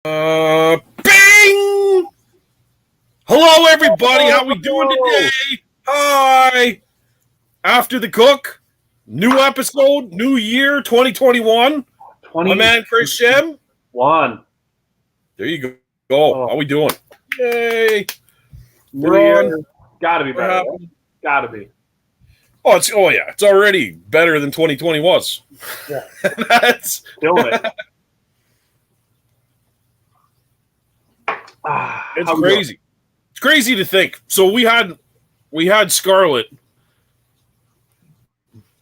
Bing! Hello, everybody. How we doing today? Hi. After the cook, new episode, new year, 2021. My man, Chris Shem. One. There you go. How we doing? Yay. We're on. Gotta be better. Gotta be. It's already better than 2020 was. Yeah. That's killing it. It's crazy. It's crazy to think. So we had Scarlett.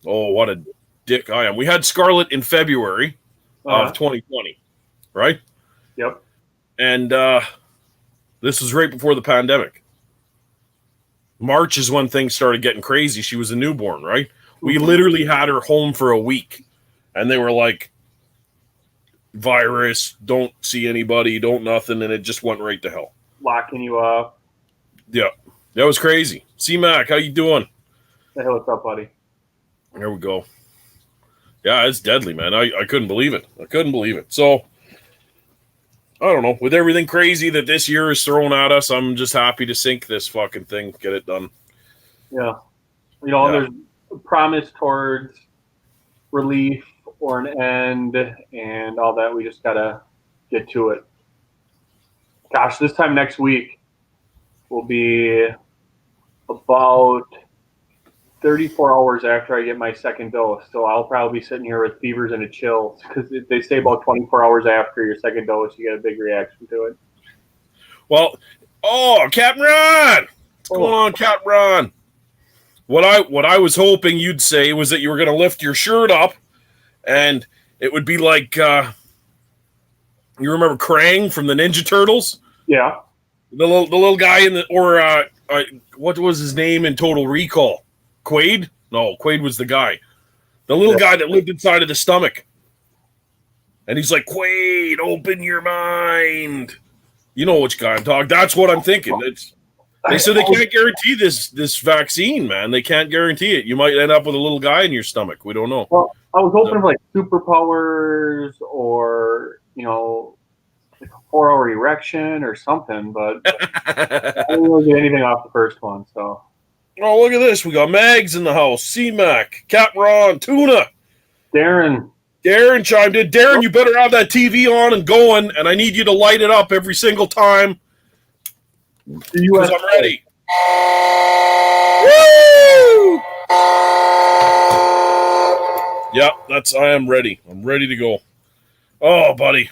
Oh, what a dick I am. We had Scarlett in February of 2020, right? Yep. And this was right before the pandemic. March is when things started getting crazy. She was a newborn, right? We literally had her home for a week. And they were like, virus, don't see anybody, don't nothing, and it just went right to hell. Locking you up. Yeah, that was crazy. C-Mac, how you doing? Hey, what's up, buddy? There we go. Yeah, it's deadly, man. I couldn't believe it. So, I don't know. With everything crazy that this year is thrown at us, I'm just happy to sink this fucking thing, get it done. Yeah. There's a promise towards relief or an end and all that. We just got to get to it. Gosh, this time next week will be about 34 hours after I get my second dose. So I'll probably be sitting here with fevers and a chill because they say about 24 hours after your second dose, you get a big reaction to it. Well, Captain Ron! What's going on, Captain Ron? What I was hoping you'd say was that you were going to lift your shirt up and it would be like, you remember Krang from the Ninja Turtles? Yeah. The little guy what was his name in Total Recall? Quaid? No, Quaid was the guy. The little guy that lived inside of the stomach. And he's like, Quaid, open your mind. You know which guy I'm talking. That's what I'm thinking. They said they can't guarantee this vaccine, man. They can't guarantee it. You might end up with a little guy in your stomach. We don't know. Well, I was hoping for like superpowers or, like a 4-hour erection or something, but I didn't really get anything off the first one. So. Oh, look at this. We got Mags in the house. C-Mac, Captain Ron, Tuna. Darren chimed in. Darren, you better have that TV on and going, and I need you to light it up every single time. Because I'm ready. Woo! Yeah, I am ready. I'm ready to go. Oh, buddy.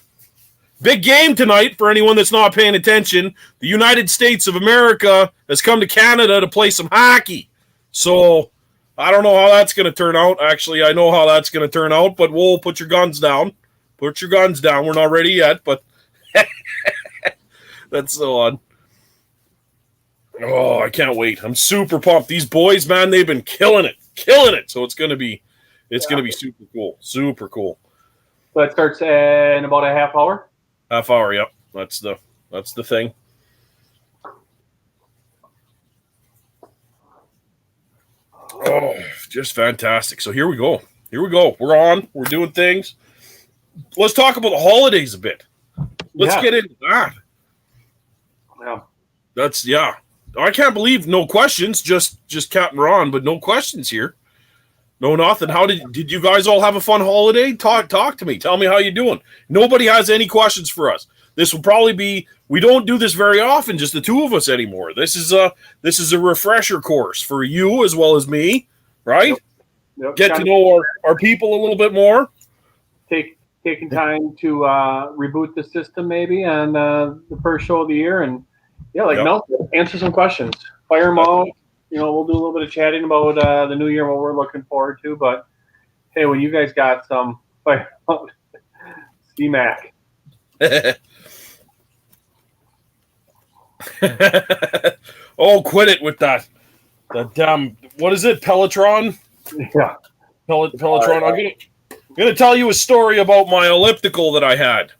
Big game tonight for anyone that's not paying attention. The United States of America has come to Canada to play some hockey. So, I don't know how that's going to turn out. Actually, I know how that's going to turn out, but we'll put your guns down. Put your guns down. We're not ready yet, but that's so odd. Oh, I can't wait. I'm super pumped. These boys, man, they've been killing it. So it's going to be super cool. Super cool. So it starts in about a half hour? Half hour, yep. That's the thing. Oh, just fantastic. So here we go. We're on. We're doing things. Let's talk about the holidays a bit. Let's get into that. Yeah. I can't believe no questions, just Captain Ron, but no questions here. No nothing. How did you guys all have a fun holiday? Talk to me. Tell me how you doing. Nobody has any questions for us. This will probably be, we don't do this very often, just the two of us anymore. This is a refresher course for you as well as me, right? Yep. Get to know our people a little bit more. Taking time to reboot the system maybe on the first show of the year and Mel, answer some questions. Fire them out. We'll do a little bit of chatting about the new year, what we're looking forward to. But, hey, when you guys got some fire out, C-Mac. Oh, quit it with that damn, what is it, Pelletron? Yeah. Pelletron. I'm going to tell you a story about my elliptical that I had.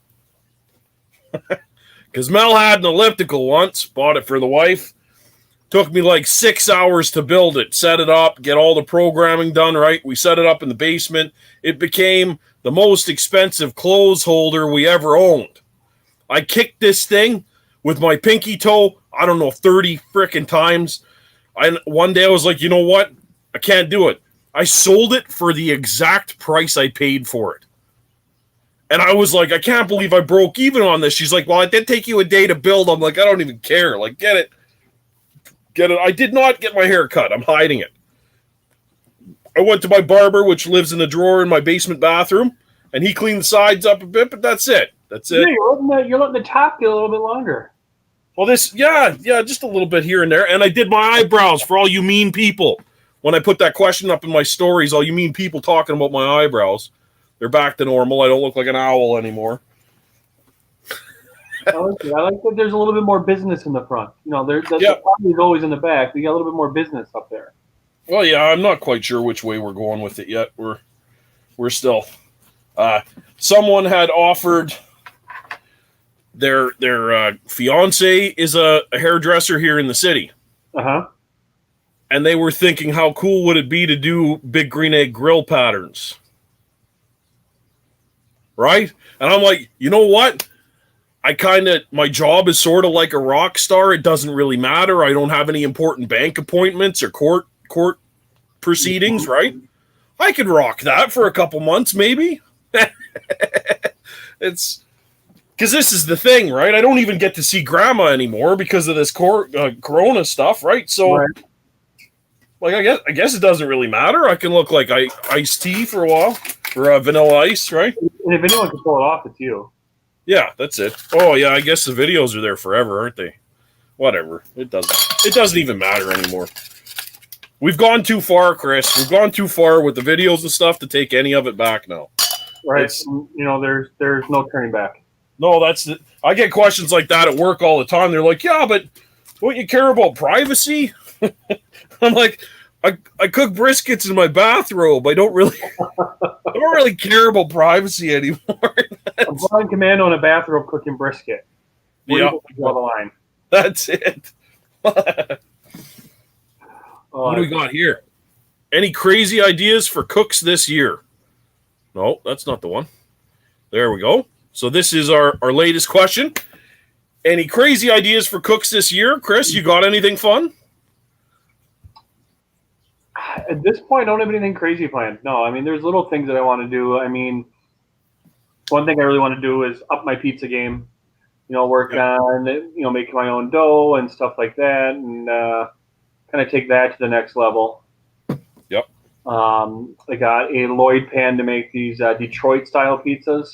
Because Mel had an elliptical once, bought it for the wife. Took me like 6 hours to build it, set it up, get all the programming done right. We set it up in the basement. It became the most expensive clothes holder we ever owned. I kicked this thing with my pinky toe, I don't know, 30 frickin' times. One day I was like, you know what? I can't do it. I sold it for the exact price I paid for it. And I was like, I can't believe I broke even on this. She's like, well, it did take you a day to build. I'm like, I don't even care. Like, get it. Get it. I did not get my hair cut. I'm hiding it. I went to my barber, which lives in the drawer in my basement bathroom, and he cleaned the sides up a bit, but that's it. That's it. Yeah, you're letting the top get a little bit longer. Well, yeah, just a little bit here and there. And I did my eyebrows for all you mean people. When I put that question up in my stories, all you mean people talking about my eyebrows. They're back to normal. I don't look like an owl anymore. I like that there's a little bit more business in the front. You know, the party is always in the back. We got a little bit more business up there. Well, yeah, I'm not quite sure which way we're going with it yet. We're still. Someone had offered their fiance is a hairdresser here in the city. Uh-huh. And they were thinking, how cool would it be to do big green egg grill patterns? Right? And I'm like, you know what? My job is sort of like a rock star. It doesn't really matter. I don't have any important bank appointments or court proceedings, right? I could rock that for a couple months, maybe. It's because this is the thing, right? I don't even get to see grandma anymore because of this corona stuff, right? So, right. Like, I guess it doesn't really matter. I can look like iced tea for a while, or vanilla ice, right? And if anyone can pull it off, it's you. Yeah, that's it. Oh yeah, I guess the videos are there forever, aren't they? Whatever. It doesn't even matter anymore. We've gone too far, Chris. We've gone too far with the videos and stuff to take any of it back now. Right. There's no turning back. No, I get questions like that at work all the time. They're like, yeah, but don't you care about privacy? I'm like, I cook briskets in my bathrobe. I don't really care about privacy anymore. I'm flying commando in a bathrobe cooking brisket. Yeah, draw the line. That's it. What do we got here? Any crazy ideas for cooks this year? No, that's not the one. There we go. So this is our latest question. Any crazy ideas for cooks this year? Chris, you got anything fun? At this point, I don't have anything crazy planned. No, I mean, there's little things that I want to do. I mean, one thing I really want to do is up my pizza game. Work on, making my own dough and stuff like that, and kind of take that to the next level. Yep. I got a Lloyd pan to make these Detroit-style pizzas.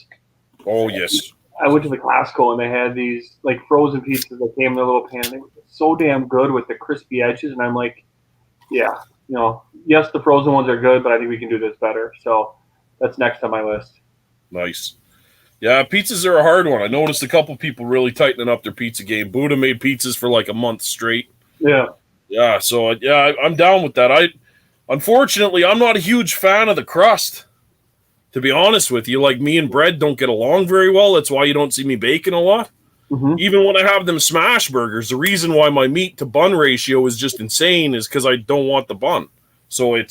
Oh, yes. I went to the Costco, and they had these, like, frozen pizzas that came in a little pan. They were so damn good with the crispy edges, and I'm like, yeah, yes, the frozen ones are good, but I think we can do this better. So that's next on my list. Nice. Yeah, pizzas are a hard one. I noticed a couple people really tightening up their pizza game. Buddha made pizzas for like a month straight. Yeah. Yeah, so I'm down with that. Unfortunately, I'm not a huge fan of the crust. To be honest with you, like, me and bread don't get along very well. That's why you don't see me baking a lot. Mm-hmm. Even when I have them smash burgers, the reason why my meat to bun ratio is just insane is because I don't want the bun. So I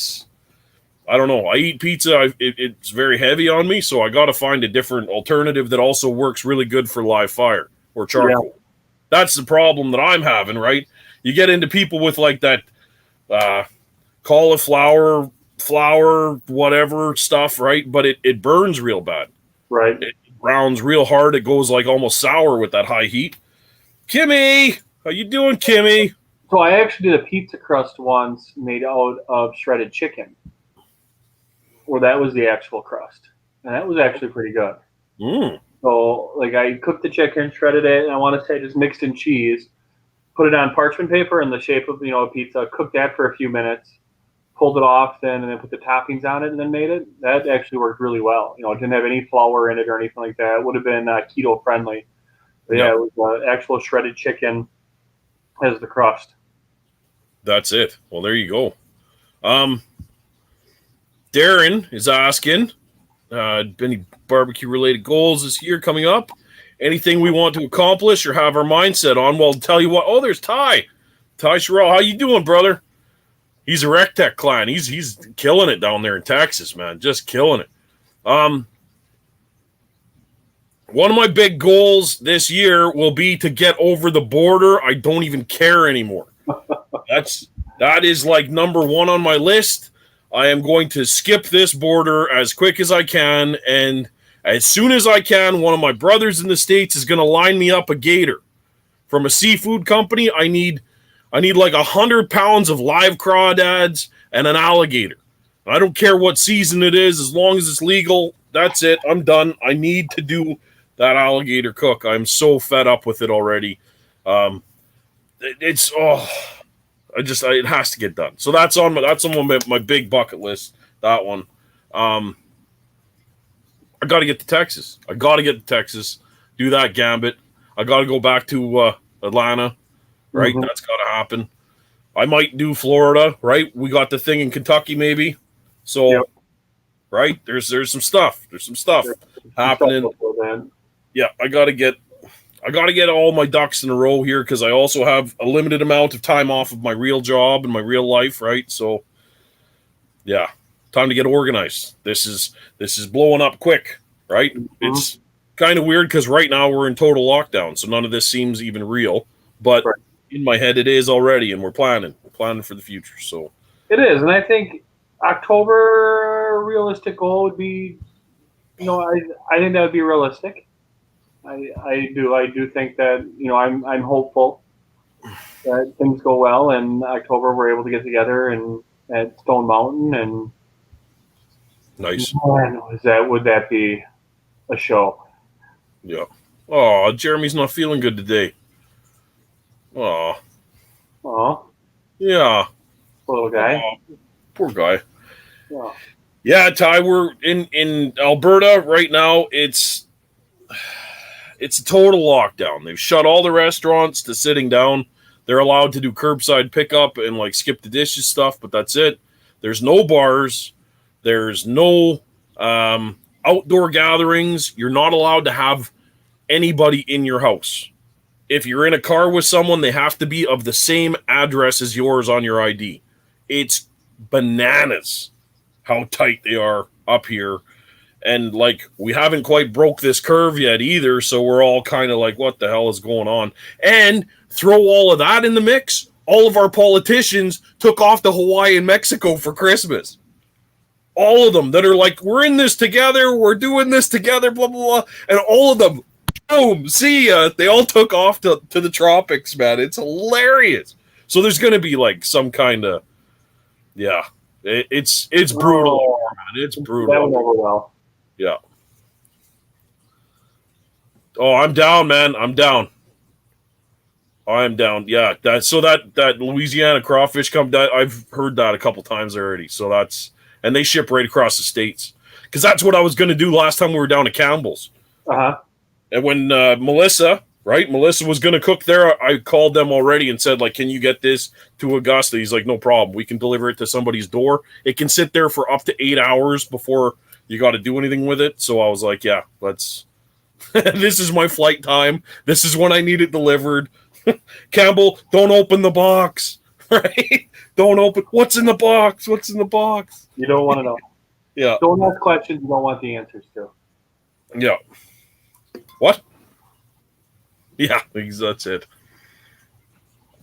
don't know. I eat pizza. It's very heavy on me, so I got to find a different alternative that also works really good for live fire or charcoal. Yeah. That's the problem that I'm having, right? You get into people with like that cauliflower, flour, whatever stuff, right? But it burns real bad. Right. It browns real hard. It goes like almost sour with that high heat. Kimmy, how you doing, Kimmy? So I actually did a pizza crust once made out of shredded chicken. Where that was the actual crust. And that was actually pretty good. Mm. So, like, I cooked the chicken, shredded it, and I want to say just mixed in cheese, put it on parchment paper in the shape of, a pizza, cooked that for a few minutes, pulled it off and then put the toppings on it and then made it. That actually worked really well. It didn't have any flour in it or anything like that. It would have been keto friendly. But yeah, it was actual shredded chicken as the crust. That's it. Well, there you go. Darren is asking, any barbecue-related goals this year coming up? Anything we want to accomplish or have our mindset on? Well, I'll tell you what. Oh, there's Ty. Ty Sherrill. How you doing, brother? He's a RecTech client. He's killing it down there in Texas, man. Just killing it. one of my big goals this year will be to get over the border. I don't even care anymore. That is like number one on my list. I am going to skip this border as quick as I can, and as soon as I can, one of my brothers in the States is going to line me up a gator from a seafood company. I need like 100 pounds of live crawdads and an alligator. I don't care what season it is, as long as it's legal. That's it. I'm done. I need to do that alligator cook. I'm so fed up with it already. It has to get done. So that's on my big bucket list. That one. I got to get to Texas. Do that gambit. I got to go back to Atlanta. Right, That's got to happen. I might do Florida. Right, we got the thing in Kentucky, maybe. So, yep. Right, there's some stuff. There's some stuff happening. Yeah, I gotta get all my ducks in a row here because I also have a limited amount of time off of my real job and my real life, right? So, yeah, time to get organized. This is blowing up quick, right? It's kind of weird because right now we're in total lockdown, so none of this seems even real. But in my head, it is already, and we're planning for the future. So it is, and I think October realistic goal would be, I think that would be realistic. I do think that I'm hopeful that things go well, and October we're able to get together and at Stone Mountain and nice. Would that be a show? Yeah. Oh, Jeremy's not feeling good today. Oh. Yeah. Little guy. Poor guy. Yeah. Yeah, Ty, we're in Alberta right now. It's a total lockdown. They've shut all the restaurants to sitting down. They're allowed to do curbside pickup and like skip the dishes stuff, but that's it. There's no bars. There's no outdoor gatherings. You're not allowed to have anybody in your house. If you're in a car with someone, they have to be of the same address as yours on your ID. It's bananas how tight they are up here. And, like, we haven't quite broke this curve yet either, so we're all kind of like, what the hell is going on? And throw all of that in the mix, all of our politicians took off to Hawaii and Mexico for Christmas. All of them that are like, we're in this together, we're doing this together, blah, blah, blah. And all of them, boom, see ya. They all took off to the tropics, man. It's hilarious. So there's going to be, like, some kind of, yeah. It's brutal, man. It's brutal. That went over well. Yeah. Oh, I'm down, man. I'm down. Yeah. That Louisiana crawfish come down. I've heard that a couple times already. So and they ship right across the states. Because that's what I was going to do last time we were down to Campbell's. And when Melissa was going to cook there, I called them already and said, like, can you get this to Augusta? He's like, no problem. We can deliver it to somebody's door. It can sit there for up to 8 hours before you got to do anything with it. So I was like, yeah, let's. This is my flight time. This is when I need it delivered. Campbell, don't open the box. Right? Don't open. What's in the box? What's in the box? You don't want to know. Yeah. Don't ask questions you don't want the answers to. Yeah. What? Yeah, that's it.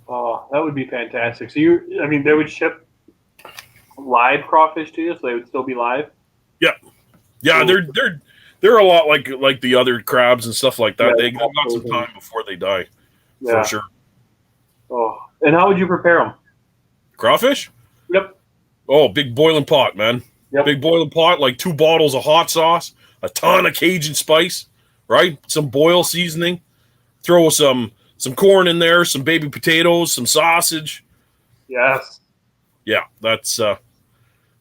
Oh, that would be fantastic. So they would ship live crawfish to you, so they would still be live? Yeah. Yeah, they're a lot like the other crabs and stuff like that. They've got some time before they die, for sure. Oh, and how would you prepare them? Crawfish? Yep. Oh, big boiling pot, man. Yep. Big boiling pot, like 2 bottles of hot sauce, a ton of Cajun spice, right? Some boil seasoning. Throw some corn in there, some baby potatoes, some sausage. Yes. Yeah, that's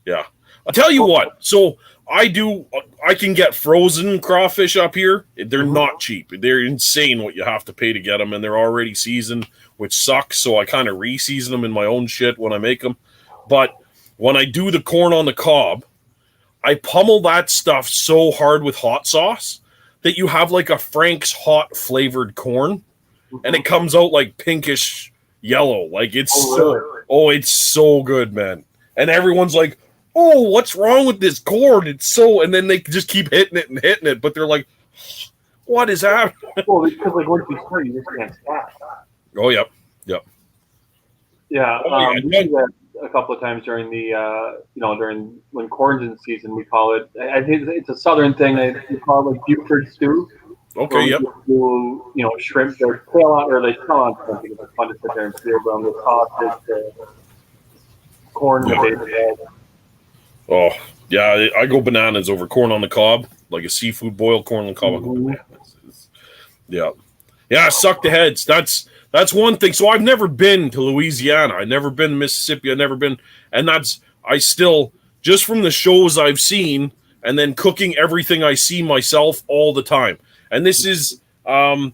yeah. I'll tell you what. So I can get frozen crawfish up here. They're not cheap. They're insane what you have to pay to get them, and they're already seasoned, which sucks. So I kind of re-season them in my own shit when I make them. But when I do the corn on the cob, I pummel that stuff so hard with hot sauce that you have like a Frank's hot flavored corn, and it comes out like pinkish yellow. Like it's it's so good, man. And everyone's like, oh, what's wrong with this corn? It's so, and then they just keep hitting it, but they're like, What is happening? Well, because like once you start, you just can't stop. Oh, yep. Yep. Yeah, Oh, yeah. we do that a couple of times during the, during when corn's in season. We call it. I think it's a southern thing. We call it like Buford stew, where Okay, we yep. just do, shrimp, their tail on, or they tail on shrimp because it's fun to sit there and stew them with sausage, the corn, the basil. Oh, yeah, I go bananas over corn on the cob, like a seafood boiled corn on the cob. I go Mm-hmm. bananas. Yeah. Yeah, suck the heads. That's one thing. So I've never been to Louisiana. I've never been to Mississippi. I've never been, and I still, just from the shows I've seen and then cooking everything I see myself all the time. And this is Perdum,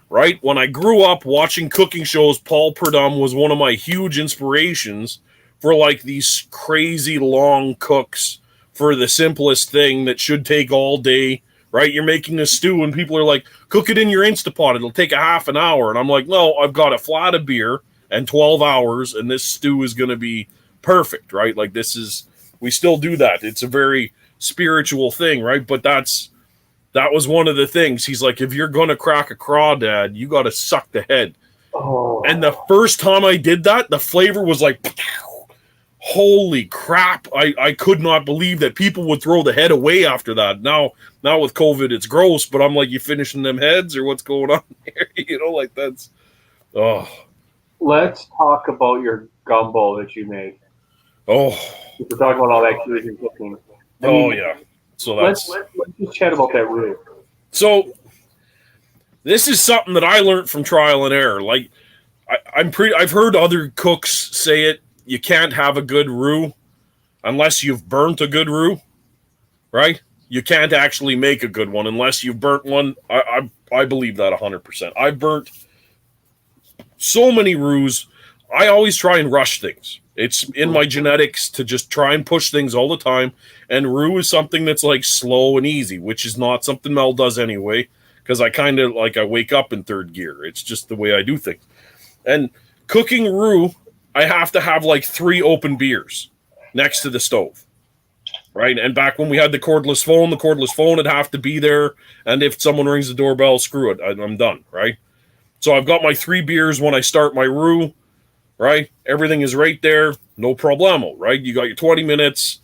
right? When I grew up watching cooking shows, Paul Perdum was one of my huge inspirations for like these crazy long cooks for the simplest thing that should take all day, right? You're making a stew and people are like, cook it in your Instapot. It'll take a half an hour. And I'm like, no, I've got a flat of beer and 12 hours and this stew is going to be perfect, right? Like we still do that. It's a very spiritual thing, right? But that was one of the things. He's like, if you're going to crack a crawdad, you got to suck the head. Oh. And the first time I did that, the flavor was like, holy crap. I could not believe that people would throw the head away after that. Now with COVID, it's gross, but I'm like, you finishing them heads or what's going on here? Like that's, oh. Let's talk about your gumbo that you made. Oh. We're talking about all that Cajun cooking. Yeah. So let's just chat about that roux. So this is something that I learned from trial and error. Like I've heard other cooks say it. You can't have a good roux unless you've burnt a good roux, right? You can't actually make a good one unless you've burnt one. I believe that 100%. I've burnt so many roux. I always try and rush things. It's in my genetics to just try and push things all the time. And roux is something that's like slow and easy, which is not something Mel does anyway, because I kind of like I wake up in third gear. It's just the way I do things. And cooking roux, I have to have like 3 open beers next to the stove, right? And back when we had the cordless phone would have to be there. And if someone rings the doorbell, screw it, I'm done, right? So I've got my 3 beers when I start my roux, right? Everything is right there, no problemo, right? You got your 20 minutes,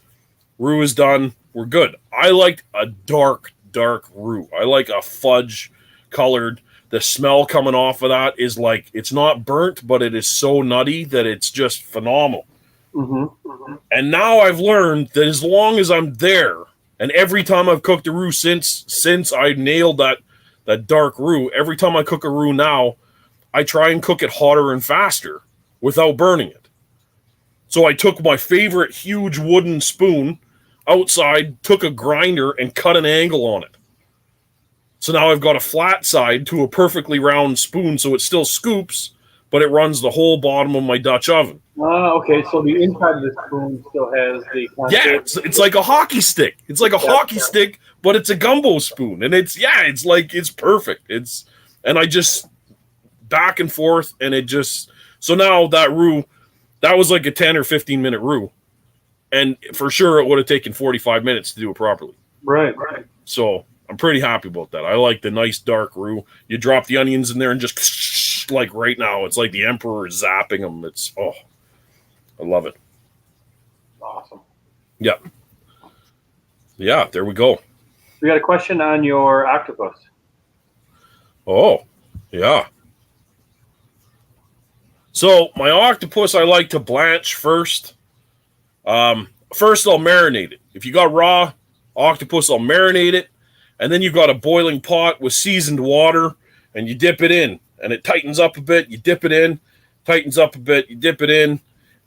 roux is done, we're good. I like a dark roux. I like a fudge colored. The smell coming off of that is like, it's not burnt, but it is so nutty that it's just phenomenal. Mm-hmm. Mm-hmm. And now I've learned that as long as I'm there, and every time I've cooked a roux since I nailed that dark roux, every time I cook a roux now, I try and cook it hotter and faster without burning it. So I took my favorite huge wooden spoon outside, took a grinder, and cut an angle on it. So now I've got a flat side to a perfectly round spoon, so it still scoops, but it runs the whole bottom of my Dutch oven. Okay, so the inside of the spoon still has the contact. Yeah, it's like a hockey stick. It's like a hockey stick, but it's a gumbo spoon, and it's perfect. And I just back and forth, and it just, so now that roux, that was like a 10 or 15 minute roux, and for sure it would have taken 45 minutes to do it properly. Right. So I'm pretty happy about that. I like the nice dark roux. You drop the onions in there and just like right now, it's like the emperor is zapping them. It's, oh, I love it. Awesome. Yeah. Yeah, there we go. We got a question on your octopus. Oh, yeah. So my octopus, I like to blanch first. First, I'll marinate it. If you got raw octopus, I'll marinate it. And then you've got a boiling pot with seasoned water, and you dip it in. And it tightens up a bit. You dip it in. Tightens up a bit. You dip it in.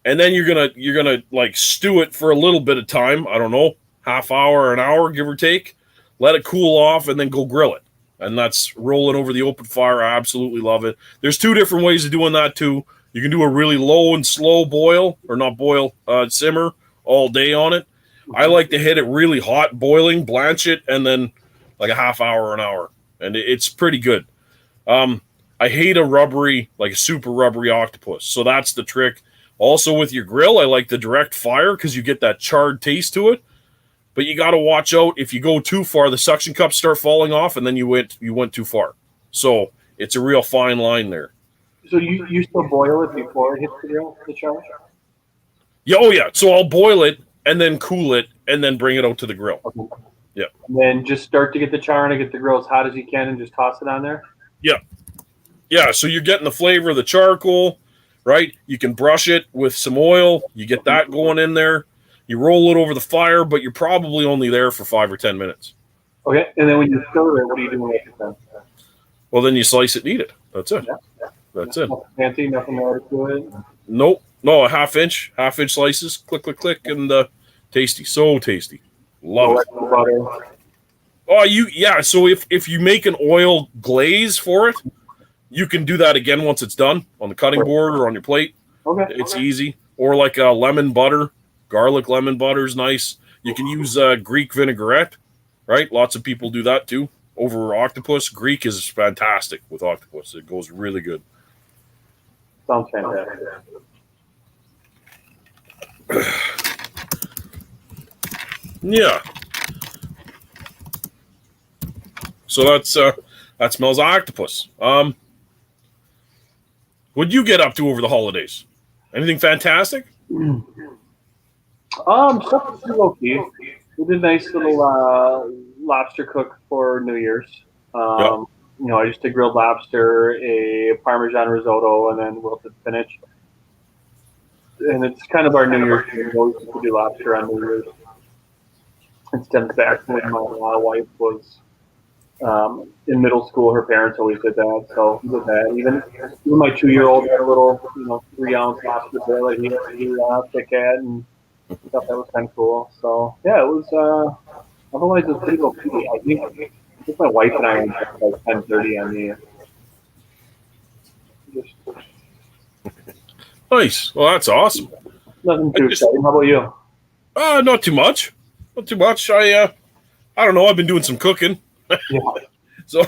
And then you're gonna like stew it for a little bit of time. I don't know, half hour, an hour, give or take. Let it cool off, and then go grill it. And that's rolling over the open fire. I absolutely love it. There's 2 different ways of doing that too. You can do a really low and slow boil, or not boil, simmer all day on it. I like to hit it really hot, boiling, blanch it, and then like a half hour, an hour. And it's pretty good. I hate a super rubbery octopus. So that's the trick. Also with your grill, I like the direct fire because you get that charred taste to it. But you got to watch out. If you go too far, the suction cups start falling off, and then you went too far. So it's a real fine line there. So you still boil it before it hits the grill, the char? Yeah, oh yeah. So I'll boil it and then cool it and then bring it out to the grill. Okay. Yeah. And then just start to get the char and get the grill as hot as you can and just toss it on there? Yeah. Yeah, so you're getting the flavor of the charcoal, right? You can brush it with some oil. You get that going in there. You roll it over the fire, but you're probably only there for 5 or 10 minutes. Okay, and then when you stir it, what are you doing with it then? Well, then you slice it and eat it. That's it. Yeah. That's it. Nothing fancy, nothing more to it? Nope. No, half inch slices. Click, click, click, and tasty. So tasty. Love it. Butter. Oh, so if you make an oil glaze for it, you can do that again once it's done on the cutting board or on your plate. Okay. It's easy. Or like a lemon butter. Garlic lemon butter is nice. You can use Greek vinaigrette, right? Lots of people do that too. Over octopus. Greek is fantastic with octopus. It goes really good. Sounds fantastic. Yeah. So that smells octopus. What'd you get up to over the holidays? Anything fantastic? Stuff is okay. We did a nice little lobster cook for New Year's. You know, I just did grilled lobster, a Parmesan risotto, and then wilted spinach. And it's kind of our New Year's thing. We always do lobster on New Year's. It stems back when my wife was in middle school. Her parents always did that, so we did that. Even my 2-year-old had a little, 3-ounce lobster bill that he pick at and stuff. That was kind of cool. So yeah, it was. Otherwise, it was pretty okay. I think my wife and I went back like 10:30 on the. Nice. Well, that's awesome. Nothing too exciting. How about you? Not too much. Not too much. I don't know. I've been doing some cooking. Yeah. So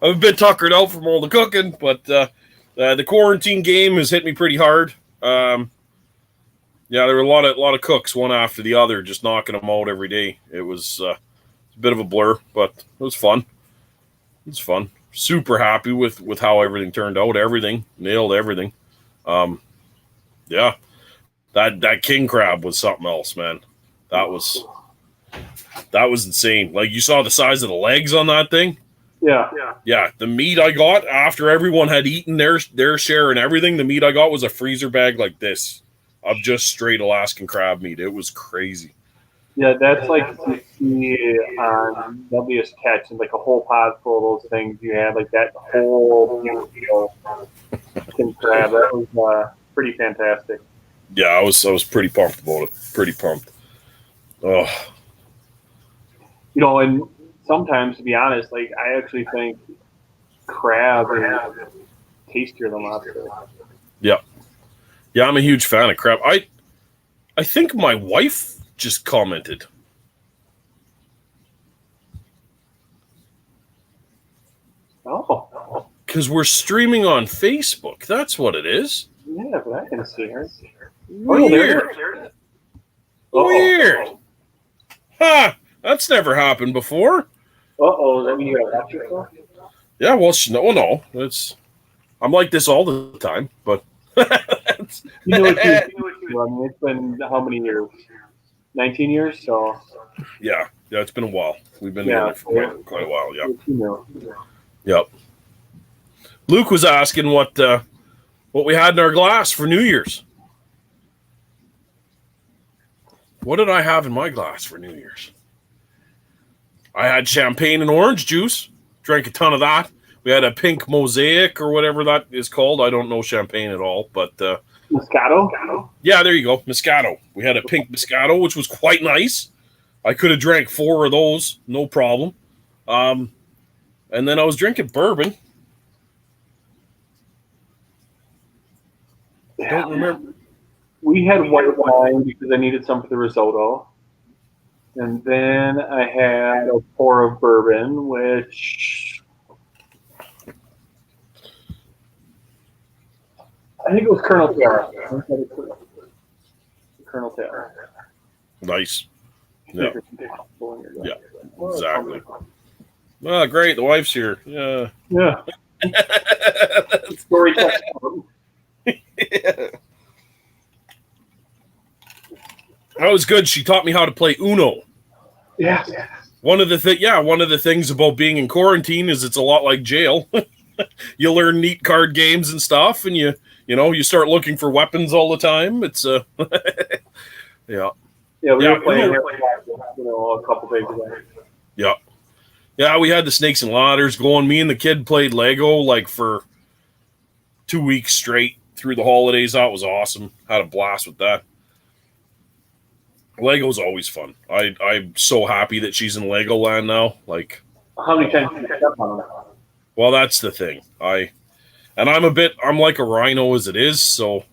I'm a bit tuckered out from all the cooking, but the quarantine game has hit me pretty hard. Yeah, there were a lot of cooks, one after the other, just knocking them out every day. It was a bit of a blur, but it was fun. It was fun. Super happy with how everything turned out. Everything nailed everything. Yeah, that king crab was something else, man. That was insane. Like, you saw the size of the legs on that thing. Yeah. The meat I got after everyone had eaten their share and everything, the meat I got was a freezer bag like this of just straight Alaskan crab meat. It was crazy. Yeah, that's like you see on WS Catch, and like a whole pot full of those things. You had like that whole king crab. That was pretty fantastic. Yeah, I was pretty pumped about it. Pretty pumped. Oh. And sometimes, to be honest, like, I actually think crab is tastier than lobster. Yeah. Yeah, I'm a huge fan of crab. I think my wife just commented. Oh. Because we're streaming on Facebook. That's what it is. Yeah, but I can see her. Weird. Weird. Ha! That's never happened before. Does that mean you got a lobster for? Yeah, well, no. I'm like this all the time, but You know what I mean, it's been how many years? 19 years, so. Yeah, it's been a while. We've been doing it for quite a while. Yeah. Yep. Luke was asking what we had in our glass for New Year's. What did I have in my glass for New Year's? I had champagne and orange juice. Drank a ton of that. We had a pink mosaic or whatever that is called. I don't know champagne at all, but Moscato? Yeah, there you go. Moscato. We had a pink Moscato, which was quite nice. I could have drank 4 of those, no problem. And then I was drinking bourbon. I don't remember. We had white wine because I needed some for the risotto. And then I had a pour of bourbon, which I think it was Colonel Taylor. Nice. Yeah. Yeah. Exactly. Well, great. The wife's here. Yeah. Yeah. Story time. Yeah. That was good. She taught me how to play Uno. Yeah. One of the things about being in quarantine is it's a lot like jail. You learn neat card games and stuff, and you start looking for weapons all the time. It's yeah. Yeah, we were playing here, a couple days ago. Yeah. Yeah, we had the snakes and ladders going. Me and the kid played Lego like for 2 weeks straight through the holidays. That was awesome. Had a blast with that. Lego's always fun. I'm so happy that she's in Legoland now. Like, how many times did you step on them? Well, that's the thing. I'm like a rhino as it is, so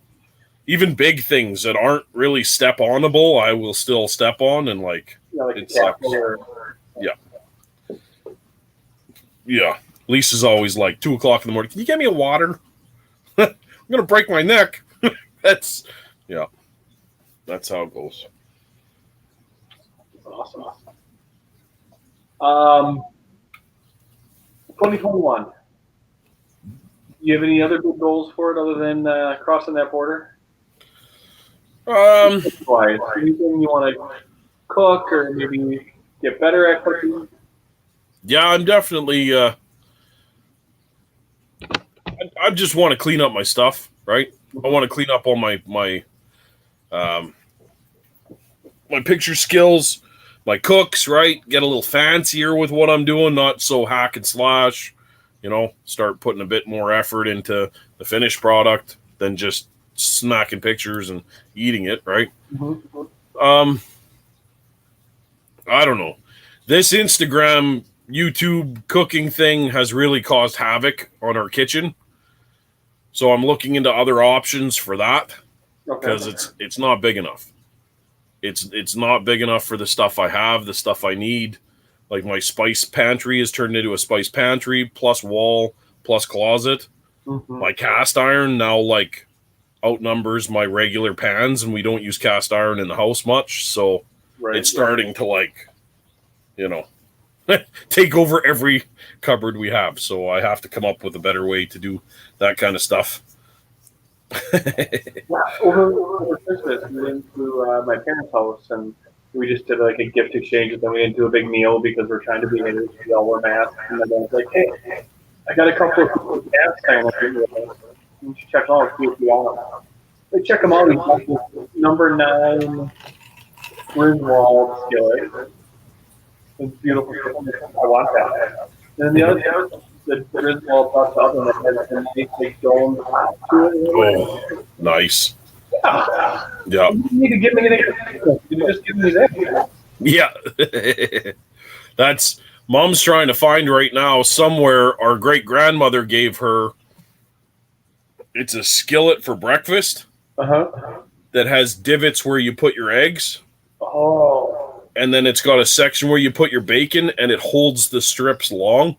even big things that aren't really step onable, I will still step on, and it sucks. Yeah. Lisa's always like 2:00 in the morning. Can you get me a water? I'm gonna break my neck. That's how it goes. Awesome. 2021. You have any other good goals for it other than crossing that border? Anything you want to cook or maybe get better at cooking? Yeah, I'm definitely. I just want to clean up my stuff, right? I want to clean up all my picture skills, my cooks, right? Get a little fancier with what I'm doing, not so hack and slash. Start putting a bit more effort into the finished product than just smacking pictures and eating it, right? Mm-hmm. I don't know. This Instagram, YouTube cooking thing has really caused havoc on our kitchen. So I'm looking into other options for that because it's not big enough. It's not big enough for the stuff I have, the stuff I need. Like my spice pantry is turned into a spice pantry plus wall plus closet. Mm-hmm. My cast iron now outnumbers my regular pans, and we don't use cast iron in the house much, so it's starting to take over every cupboard we have. So I have to come up with a better way to do that kind of stuff. Over Christmas, we went to my parents' house, and we just did a gift exchange, and then we didn't do a big meal because we're trying to be able to all wear masks. And then I was like, hey, I got a couple of gas cans. You should check them out, see if you want them. They check them out. He's got this number 9 Griswold skillet. It's beautiful. I want that. And then the other the Griswold plus oven that has a nice big dome top to it. Oh, nice. Yeah. You need to give me an You just give me that. Yeah. That's Mom's trying to find right now somewhere. Our great grandmother gave her. It's a skillet for breakfast. That has divots where you put your eggs. Oh. And then it's got a section where you put your bacon, and it holds the strips long.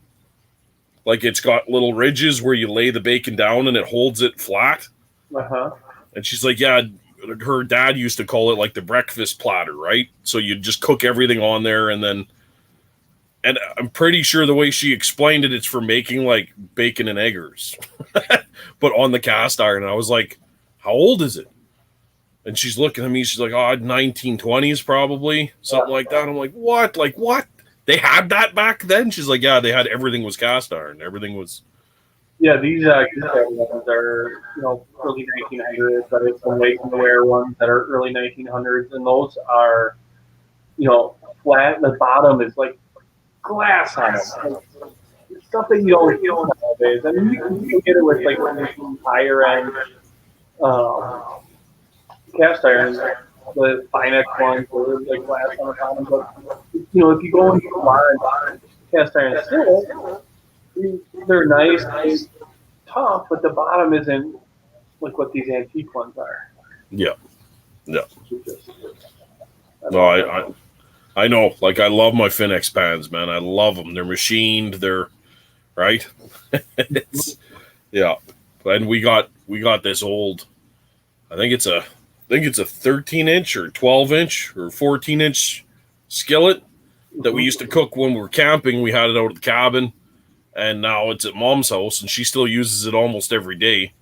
Like it's got little ridges where you lay the bacon down, and it holds it flat. And she's like, yeah, her dad used to call it like the breakfast platter, right? So you just cook everything on there, and I'm pretty sure the way she explained it, it's for making like bacon and eggers, but on the cast iron. And I was like, how old is it? And she's looking at me. She's like, 1920s probably, something like that. I'm like, what? Like what? They had that back then? She's like, yeah, they had everything was cast iron. Everything was. Yeah, these ones are early 1900s, but it's some weight-and-wear ones that are early 1900s, and those are flat. The bottom is like glass on them. It's stuff that you don't feel nowadays. I mean, you can get it with higher end cast irons, the Finex ones, where there's glass on the bottom. But if you go into a large cast iron still, they're nice, tough, but the bottom isn't like what these antique ones are. Yeah. No, I know. Like, I love my Finex pans, man. I love them. They're machined. They're right. And we got this old. I think it's a 13-inch or 12-inch or 14-inch skillet that we used to cook when we were camping. We had it out at the cabin, and now it's at Mom's house, and she still uses it almost every day.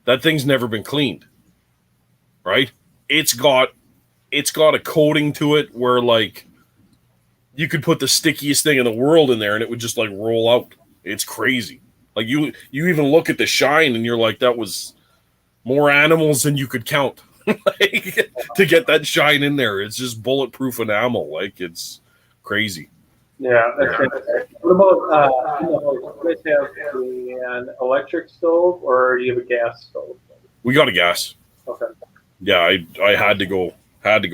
That thing's never been cleaned, right? It's got a coating to it where like you could put the stickiest thing in the world in there and it would just like roll out. It's crazy. Like you even look at the shine and you're like, that was more animals than you could count. Like, to get that shine in there. It's just bulletproof enamel. Like, it's crazy. Yeah, that's fantastic. What about do you guys have an electric stove or do you have a gas stove? We got a gas. Okay. Yeah, I had to go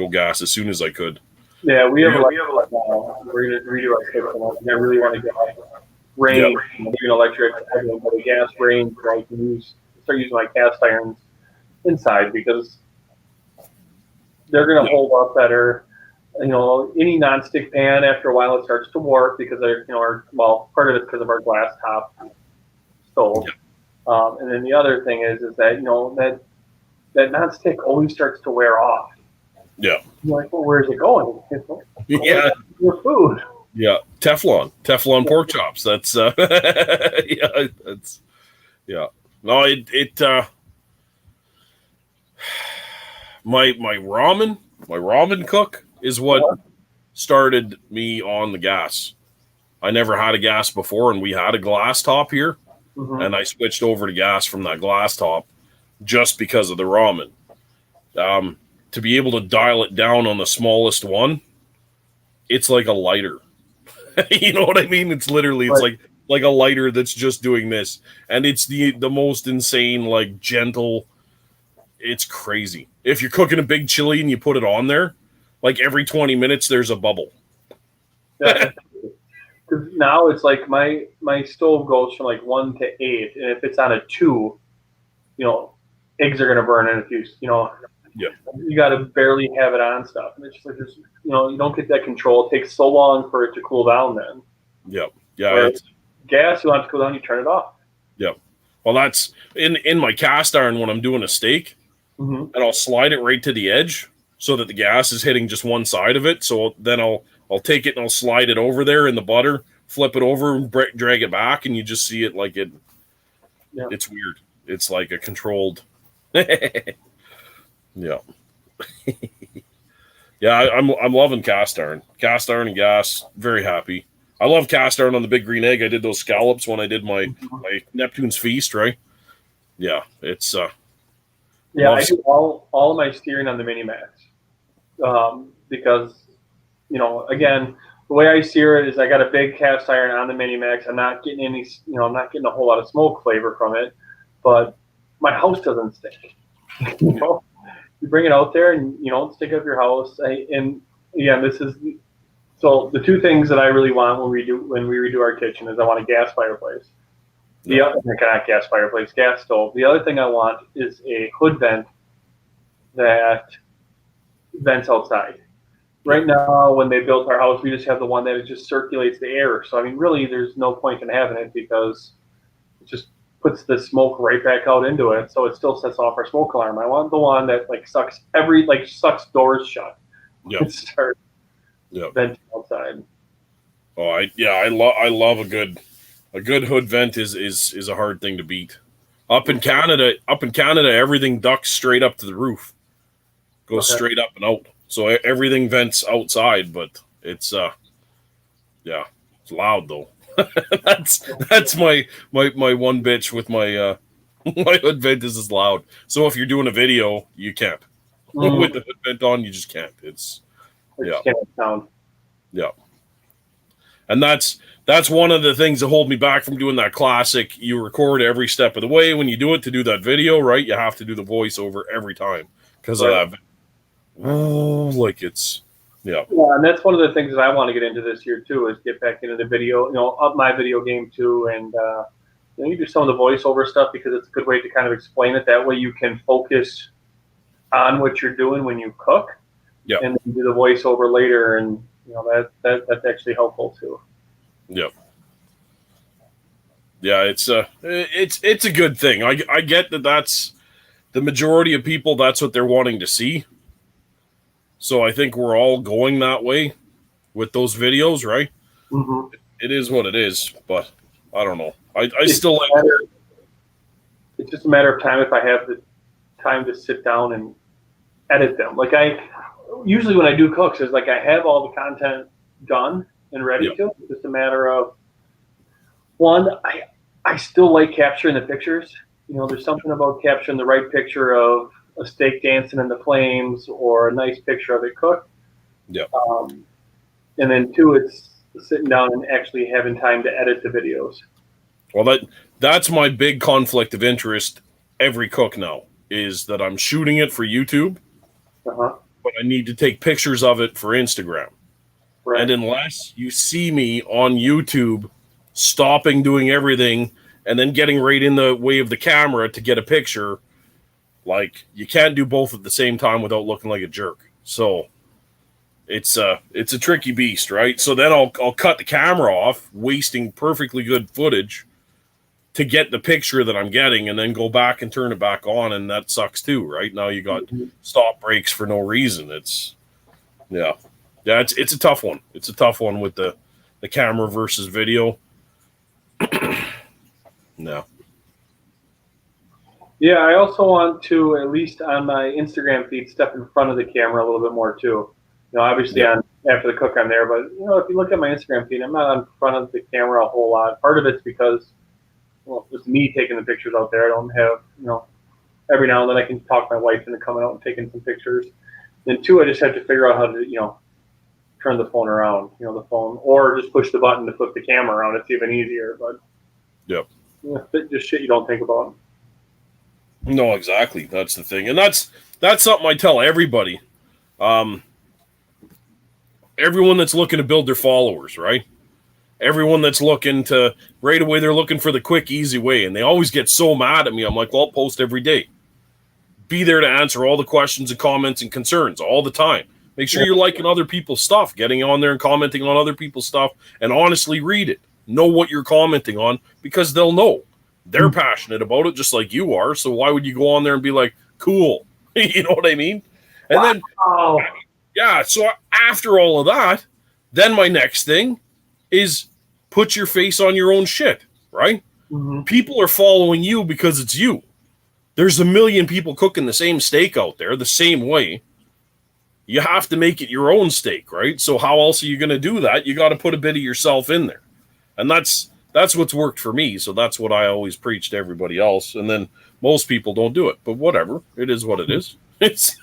gas as soon as I could. Yeah, we have electric now. We're gonna redo our kitchen. I really want to get range, electric, but a gas range where I can start using my cast irons inside because they're going to hold up better. Any nonstick pan after a while it starts to warp because they're part of it's because of our glass top stove. Yeah. And then the other thing is that that nonstick always starts to wear off. Yeah. You're like, well, where's it going? Yeah. Your food. Yeah. Teflon pork chops. That's yeah. That's yeah. No, my ramen cook is what started me on the gas. I never had a gas before, and we had a glass top here, and I switched over to gas from that glass top just because of the ramen. To be able to dial it down on the smallest one, it's like a lighter. You know what I mean? It's literally it's like a lighter that's just doing this, and it's the most insane, like gentle. It's crazy. If you're cooking a big chili and you put it on there, like every 20 minutes there's a bubble. Yeah. Now it's like my stove goes from like 1 to 8, and if it's on a 2, eggs are gonna burn in a few. Yeah. You got to barely have it on stuff, and it's just like you don't get that control. It takes so long for it to cool down. Then. Yep. Yeah. Gas, you want it to cool down, you turn it off. Yep. Well, that's in my cast iron when I'm doing a steak, and I'll slide it right to the edge so that the gas is hitting just one side of it. So then I'll take it and I'll slide it over there in the butter, flip it over, and drag it back, and you just see it like it. Yeah. It's weird. It's like a controlled. Yeah. Yeah, I'm loving cast iron and gas. Very happy. I love cast iron on the Big Green Egg. I did those scallops when I did my Neptune's Feast, right? Yeah, it's yeah. I do all of my steering on the Mini Max because again, the way I sear it is I got a big cast iron on the Mini Max. I'm not getting any, I'm not getting a whole lot of smoke flavor from it, but my house doesn't stink. You bring it out there and you don't stick up your house. So the two things that I really want when we redo our kitchen is I want a gas fireplace. Not gas fireplace, gas stove. The other thing I want is a hood vent that vents outside. Right now, when they built our house, we just have the one that just circulates the air. So I mean, really, there's no point in having it because it just puts the smoke right back out into it, so it still sets off our smoke alarm. I want the one that sucks doors shut. Yeah. Start venting outside. Oh, I love a good hood vent is a hard thing to beat. Up in Canada, everything ducts straight up to the roof, goes straight up and out. So everything vents outside, but it's it's loud though. that's my one bitch with my my hood vent is loud. So if you're doing a video, you can't. With the hood vent on, you just can't. It's can't sound. Yeah. And that's one of the things that hold me back from doing that classic. You record every step of the way when you do it to do that video, right? You have to do the voiceover every time because of that. Like it's. Yeah, and that's one of the things that I want to get into this year too, is get back into the video, up my video game too, and you do some of the voiceover stuff because it's a good way to kind of explain it. That way you can focus on what you're doing when you cook, and then do the voiceover later, and that's actually helpful too. Yep. Yeah, it's a good thing. I get that's the majority of people. That's what they're wanting to see. So I think we're all going that way. with those videos, right? Mm-hmm. It is what it is, but I don't know. I still like. It's just a matter of time if I have the time to sit down and edit them. Like I usually when I do cooks, is like I have all the content done and ready to. It's just a matter of one. I still like capturing the pictures. You know, there's something about capturing the right picture of a steak dancing in the flames or a nice picture of it cooked. Yeah. And then two, it's sitting down and actually having time to edit the videos. Well, that's my big conflict of interest every cook now, is that I'm shooting it for YouTube, but I need to take pictures of it for Instagram. Right. And unless you see me on YouTube stopping doing everything and then getting right in the way of the camera to get a picture, like, you can't do both at the same time without looking like a jerk. So it's a tricky beast, right? So then I'll cut the camera off, wasting perfectly good footage to get the picture that I'm getting, and then go back and turn it back on, and that sucks too, right? Now you got stop breaks for no reason. It's a tough one. It's a tough one with the camera versus video. No. Yeah, I also want to, at least on my Instagram feed, step in front of the camera a little bit more too. You know, obviously after the cook I'm there, but you know, if you look at my Instagram feed, I'm not in front of the camera a whole lot. Part of it's because, well, it's me taking the pictures out there. I don't have, you know, every now and then I can talk my wife into coming out and taking some pictures. Then two, I just have to figure out how to, you know, turn the phone around, you know, the phone, or just push the button to flip the camera around. It's even easier, but yep. You know, just shit you don't think about. No, exactly. That's the thing. And that's something I tell everybody. Everyone that's looking to build their followers, right? Everyone that's looking to, right away, they're looking for the quick, easy way. And they always get so mad at me. I'm like, well, I'll post every day. Be there to answer all the questions and comments and concerns all the time. Make sure you're liking other people's stuff, getting on there and commenting on other people's stuff, and honestly read it. Know what you're commenting on, because they'll know. They're passionate about it just like you are. So why would you go on there and be like, cool? You know what I mean? And then, yeah, so after all of that, then my next thing is put your face on your own shit, right? Mm-hmm. People are following you because it's you. There's a million people cooking the same steak out there the same way. You have to make it your own steak, right? So how else are you going to do that? You got to put a bit of yourself in there. And that's what's worked for me. So that's what I always preach to everybody else. And then most people don't do it, but whatever. It is what it is. It's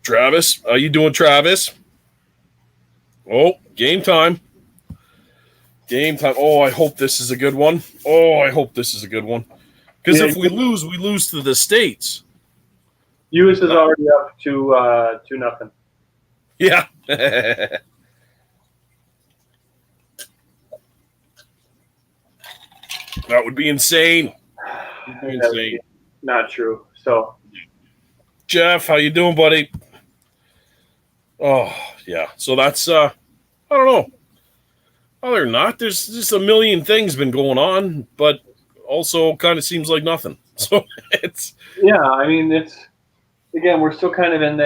Travis, how you doing, Travis? Oh, game time. Game time. Oh, I hope this is a good one. Because if we lose to the States. US is already up to 2-0. Yeah. That would be insane. Not true. So, Jeff, how you doing, buddy? Oh, yeah. So that's I don't know. Other than that, there's just a million things been going on, but also kind of seems like nothing. So it's I mean, it's again, we're still kind of in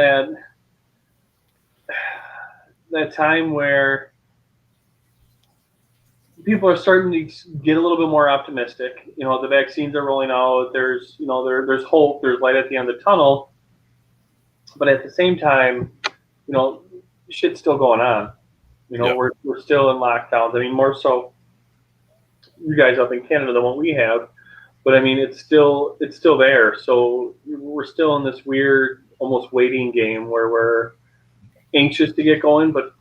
that time where people are starting to get a little bit more optimistic. You know, the vaccines are rolling out. There's, you know, there's hope. There's light at the end of the tunnel. But at the same time, you know, shit's still going on. You know, we're still in lockdowns. I mean, more so you guys up in Canada than what we have. But I mean, it's still there. So we're still in this weird, almost waiting game where we're anxious to get going, but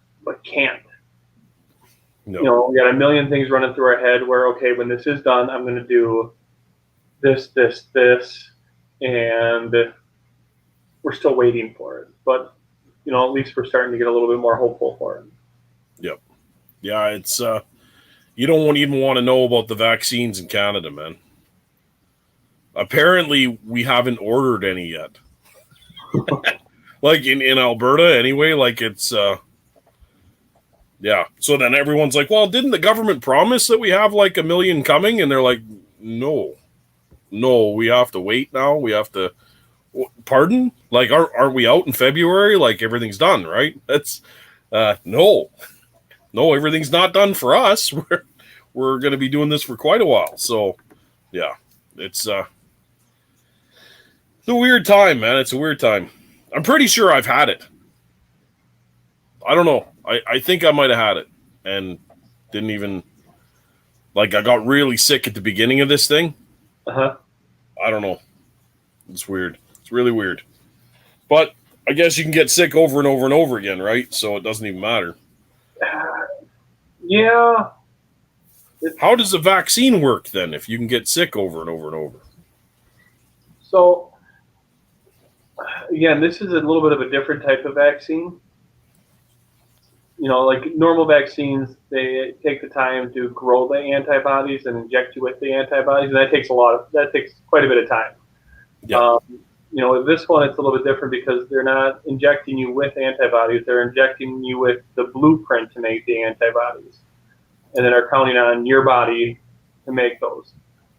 can't. No. You know, we got a million things running through our head where, okay, when this is done, I'm going to do this, and we're still waiting for it. But, you know, at least we're starting to get a little bit more hopeful for it. Yep. Yeah, it's, you don't even want to know about the vaccines in Canada, man. Apparently, we haven't ordered any yet. Like in Alberta, anyway, like it's, yeah. So then everyone's like, well, didn't the government promise that we have like 1 million coming? And they're like, no, we have to wait now. We have to, pardon? Like, aren't we out in February? Like, everything's done, right? That's no, everything's not done for us. We're going to be doing this for quite a while. So, yeah, it's a weird time, man. It's a weird time. I'm pretty sure I've had it. I don't know. I think I might have had it and didn't even, like, I got really sick at the beginning of this thing. Uh-huh. I don't know. It's weird. It's really weird. But I guess you can get sick over and over and over again, right? So it doesn't even matter. Yeah. How does a vaccine work then if you can get sick over and over and over? So, again, this is a little bit of a different type of vaccine. You know, like normal vaccines, they take the time to grow the antibodies and inject you with the antibodies, and that takes quite a bit of time. Yeah. You know, with this one, it's a little bit different because they're not injecting you with antibodies; they're injecting you with the blueprint to make the antibodies, and then are counting on your body to make those.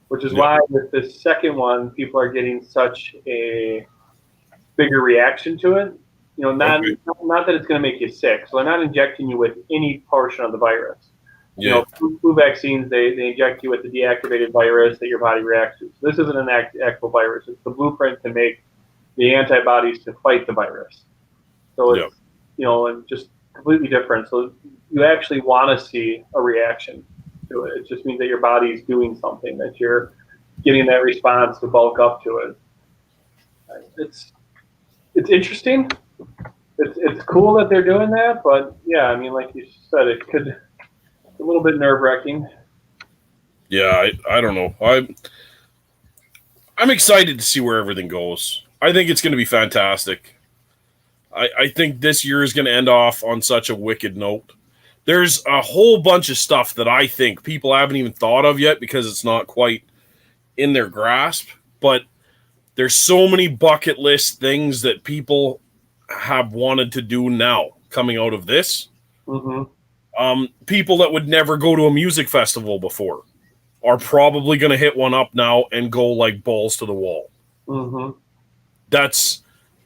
Which is why with this second one, people are getting such a bigger reaction to it. You know, not that it's going to make you sick. So they're not injecting you with any portion of the virus. Yeah. You know, flu vaccines, they inject you with the deactivated virus that your body reacts to. So this isn't an actual virus. It's the blueprint to make the antibodies to fight the virus. So it's, you know, and just completely different. So you actually want to see a reaction to it. It just means that your body's doing something, that you're getting that response to bulk up to it. It's interesting. It's cool that they're doing that, but yeah, I mean, like you said, it's a little bit nerve-wracking. Yeah, I don't know. I'm excited to see where everything goes. I think it's going to be fantastic. I think this year is going to end off on such a wicked note. There's a whole bunch of stuff that I think people haven't even thought of yet because it's not quite in their grasp, but there's so many bucket list things that people have wanted to do now coming out of this. Mm-hmm. People that would never go to a music festival before are probably going to hit one up now and go like balls to the wall. Mm-hmm.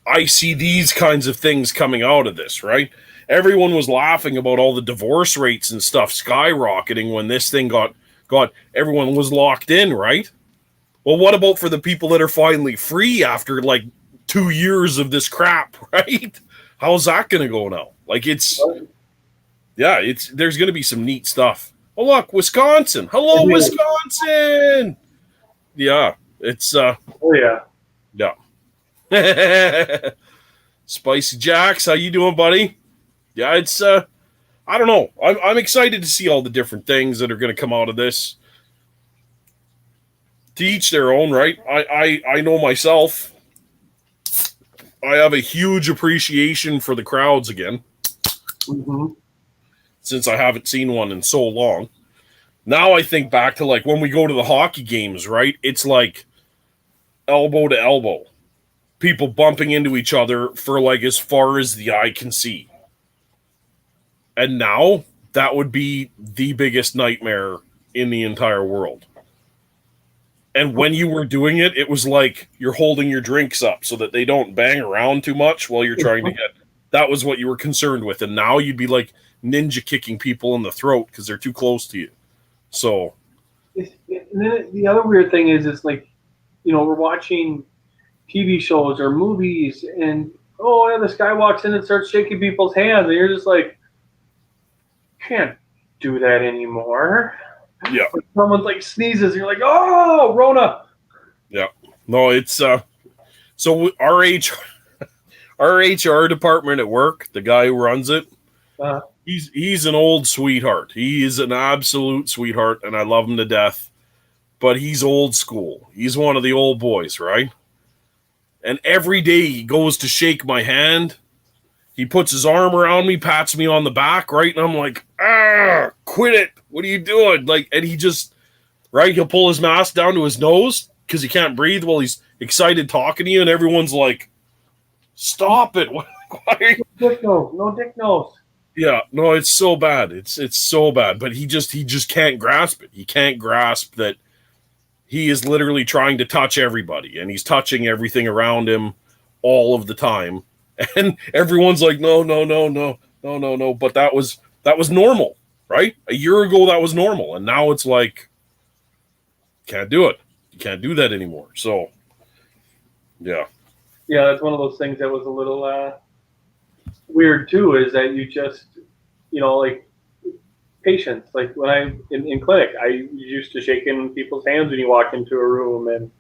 I see these kinds of things coming out of this, right? Everyone was laughing about all the divorce rates and stuff skyrocketing when this thing got everyone was locked in, right? Well, what about for the people that are finally free after like 2 years of this crap, right? How's that going to go now? Like there's going to be some neat stuff. Oh, look, Wisconsin. Hello, Wisconsin. Yeah, it's oh yeah. Yeah. Spicy Jacks, how you doing, buddy? Yeah, it's I don't know. I'm excited to see all the different things that are going to come out of this. To each their own, right? I know myself. I have a huge appreciation for the crowds again. Mm-hmm. Since I haven't seen one in so long. Now I think back to like when we go to the hockey games, right? It's like elbow to elbow. People bumping into each other for like as far as the eye can see. And now that would be the biggest nightmare in the entire world. And when you were doing it, it was like you're holding your drinks up so that they don't bang around too much while you're trying to get. That was what you were concerned with. And now you'd be like ninja kicking people in the throat because they're too close to you. So. And then the other weird thing is like, you know, we're watching TV shows or movies and, oh, yeah, this guy walks in and starts shaking people's hands. And you're just like, can't do that anymore. Yeah. When someone's like sneezes, you're like, oh, Rona. Yeah. No, it's so our HR department at work, the guy who runs it, he's an old sweetheart. He is an absolute sweetheart, and I love him to death. But he's old school. He's one of the old boys, right? And every day he goes to shake my hand. He puts his arm around me, pats me on the back, right? And I'm like, quit it. What are you doing? Like, and he just, right? He'll pull his mask down to his nose because he can't breathe while he's excited talking to you. And everyone's like, stop it. Why are you? No dick nose. Yeah, no, it's so bad. It's so bad. But he just can't grasp it. He can't grasp that he is literally trying to touch everybody. And he's touching everything around him all of the time, and everyone's like, no, no, no, no, no, no, no. But that was normal, right? A year ago, that was normal, and now it's like, can't do it. You can't do that anymore. So, yeah. Yeah, that's one of those things that was a little weird too. Is that you just, like patience. Like when in clinic, I used to shaking people's hands when you walk into a room and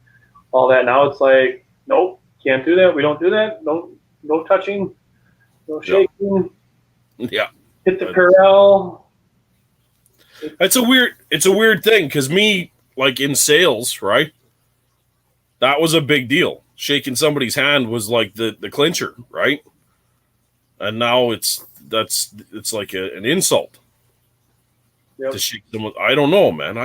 all that. Now it's like, nope, can't do that. We don't do that. No touching, no shaking. Yeah. Hit the Purell. It's a weird thing because me, like in sales, right? That was a big deal. Shaking somebody's hand was like the clincher, right? And now it's like an insult to shake someone. I don't know, man.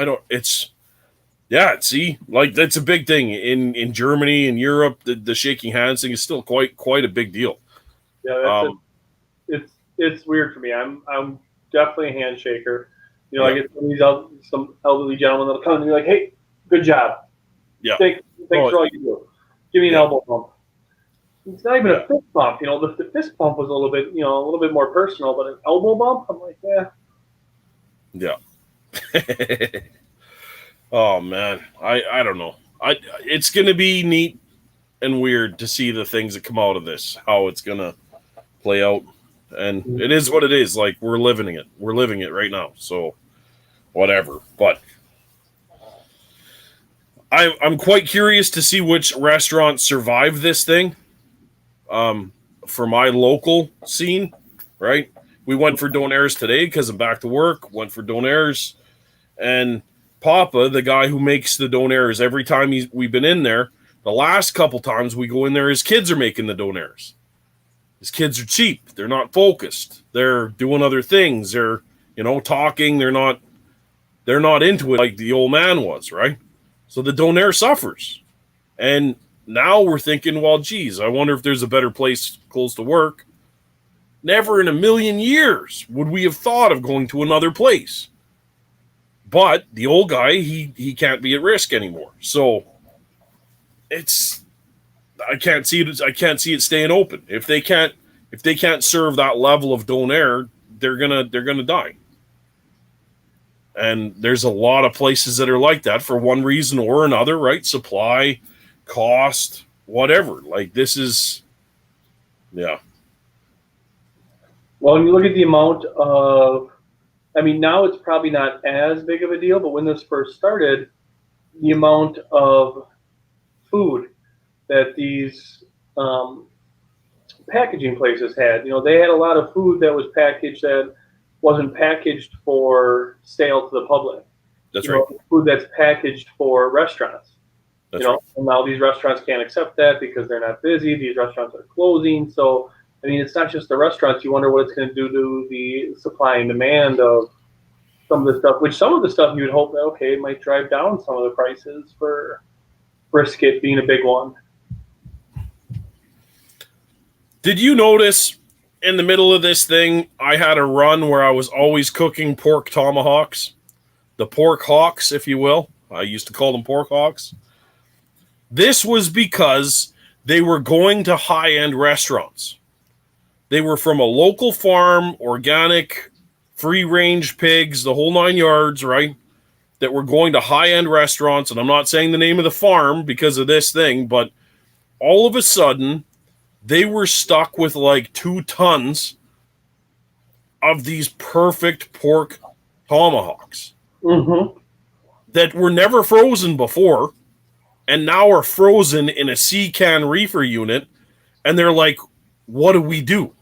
See, like that's a big thing in Germany and Europe. The shaking hands thing is still quite a big deal. Yeah, it's weird for me. I'm definitely a handshaker. I get some elderly gentlemen that'll come and be like, "Hey, good job. Yeah, thanks for all you do. Give me an elbow bump." It's not even a fist bump. The fist bump was a little bit more personal, but an elbow bump, I'm like, yeah. Oh man, I don't know. It's gonna be neat and weird to see the things that come out of this, how it's gonna play out, and it is what it is. Like we're living it right now. So whatever, but I'm quite curious to see which restaurants survive this thing. For my local scene, right? We went for donaires today because I'm back to work. Went for donaires, and Papa, the guy who makes the donaires, every time we've been in there, the last couple times we go in there, his kids are making the donaires. His kids are cheap. They're not focused. They're doing other things. They're talking. They're not into it like the old man was, right? So the donaire suffers, and now we're thinking, well, geez, I wonder if there's a better place close to work. Never in a million years would we have thought of going to another place. But the old guy, he can't be at risk anymore. So I can't see it staying open. If they can't serve that level of donaire, they're gonna die. And there's a lot of places that are like that for one reason or another, right? Supply, cost, whatever. Like this is, yeah. Well, when you look at the amount of, now it's probably not as big of a deal, but when this first started, the amount of food that these packaging places had, they had a lot of food that was packaged that wasn't packaged for sale to the public. That's right. Food that's packaged for restaurants. That's right. And now these restaurants can't accept that because they're not busy. These restaurants are closing. So, it's not just the restaurants. You wonder what it's going to do to the supply and demand of some of the stuff, which some of the stuff you would hope that, okay, it might drive down some of the prices for brisket being a big one. Did you notice in the middle of this thing, I had a run where I was always cooking pork tomahawks, the pork hawks, if you will. I used to call them pork hawks. This was because they were going to high-end restaurants. They were from a local farm, organic, free-range pigs, the whole 9 yards, right? That were going to high-end restaurants, and I'm not saying the name of the farm because of this thing, but all of a sudden, they were stuck with like 2 tons of these perfect pork tomahawks that were never frozen before and now are frozen in a C-can reefer unit. And they're like, what do we do?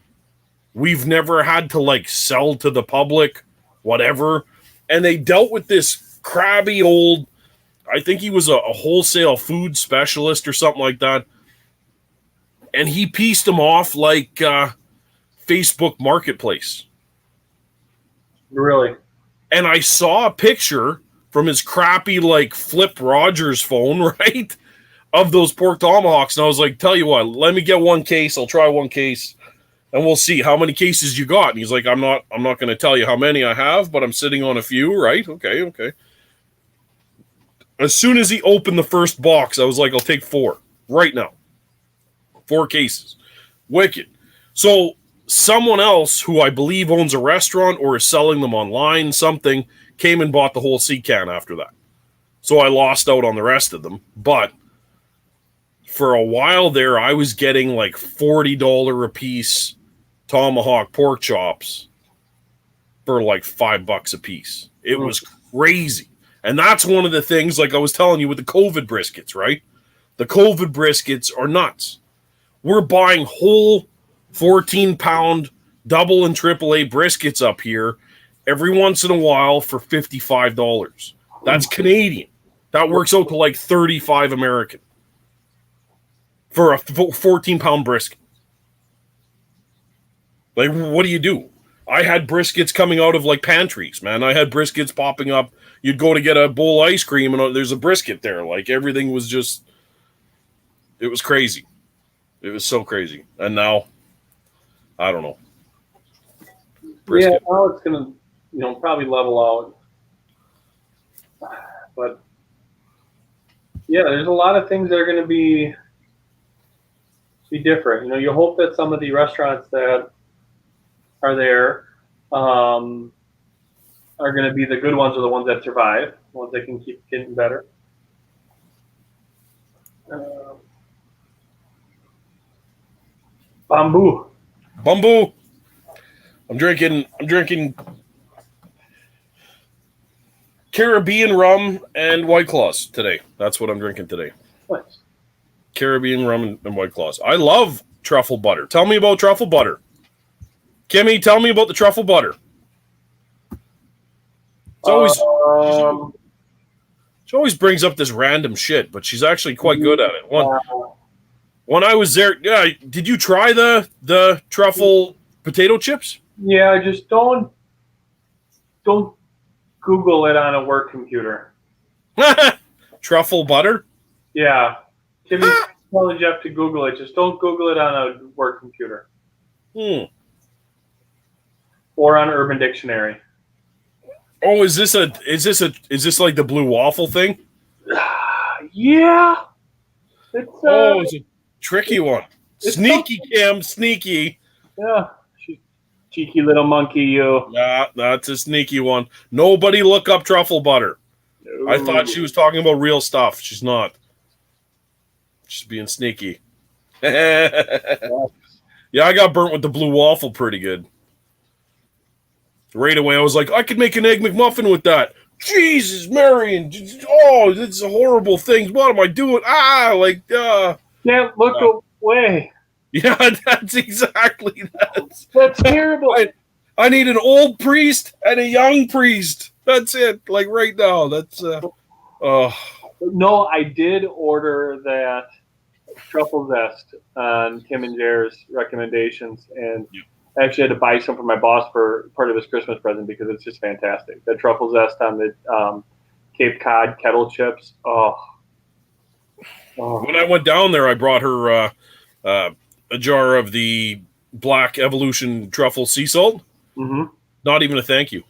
We've never had to like sell to the public, whatever. And they dealt with this crabby old, I think he was a wholesale food specialist or something like that. And he pieced them off like Facebook Marketplace. Really? And I saw a picture from his crappy, like, Flip Rogers phone, right? Of those pork tomahawks. And I was like, tell you what, let me get one case. I'll try one case. And we'll see how many cases you got. And he's like, I'm not going to tell you how many I have, but I'm sitting on a few, right? Okay. As soon as he opened the first box, I was like, I'll take 4 right now. 4 cases. Wicked. So someone else who I believe owns a restaurant or is selling them online, something, came and bought the whole sea can after that. So I lost out on the rest of them. But for a while there, I was getting like $40 a piece tomahawk pork chops for like $5 a piece. It was crazy. And that's one of the things, like I was telling you with the COVID briskets, right? The COVID briskets are nuts. We're buying whole 14-pound double and triple A briskets up here every once in a while for $55. That's Canadian. That works out to like $35 American for a 14-pound brisket. Like, what do you do? I had briskets coming out of like pantries, man. I had briskets popping up. You'd go to get a bowl of ice cream and there's a brisket there. Like, everything was just, it was crazy. It was so crazy. And now, I don't know. Brisket. Yeah, now it's going to, probably level out. But, yeah, there's a lot of things that are going to be different. You hope that some of the restaurants that are there are going to be the good ones, or the ones that survive, the ones that can keep getting better. Bamboo. I'm drinking Caribbean rum and White Claws today. That's what I'm drinking today. Nice. Caribbean rum and White Claws. I love truffle butter. Tell me about truffle butter. Kimmy, tell me about the truffle butter. It's always she always brings up this random shit, but she's actually quite good at it. When I was there, yeah, did you try the truffle potato chips? Yeah, just don't Google it on a work computer. Truffle butter? Yeah. Timmy's telling Jeff to Google it. Just don't Google it on a work computer. Or on Urban Dictionary. Oh, is this like the blue waffle thing? Yeah. It's a tricky one. Sneaky, Kim, sneaky. Yeah. Cheeky little monkey, you. Yeah, that's a sneaky one. Nobody look up truffle butter. Ooh. I thought she was talking about real stuff. She's not. She's being sneaky. Yeah, I got burnt with the blue waffle pretty good. Right away, I was like, I could make an Egg McMuffin with that. Jesus, Marion. Oh, this is a horrible thing. What am I doing? Can't look away. Yeah, that's exactly that. That's terrible. I need an old priest and a young priest. That's it. Like right now. That's No, I did order that truffle zest on Kim and Jer's recommendations, and I actually had to buy some for my boss for part of his Christmas present because it's just fantastic. The truffle zest on the Cape Cod kettle chips. When I went down there, I brought her a jar of the Black Evolution truffle sea salt. Mm-hmm. Not even a thank you.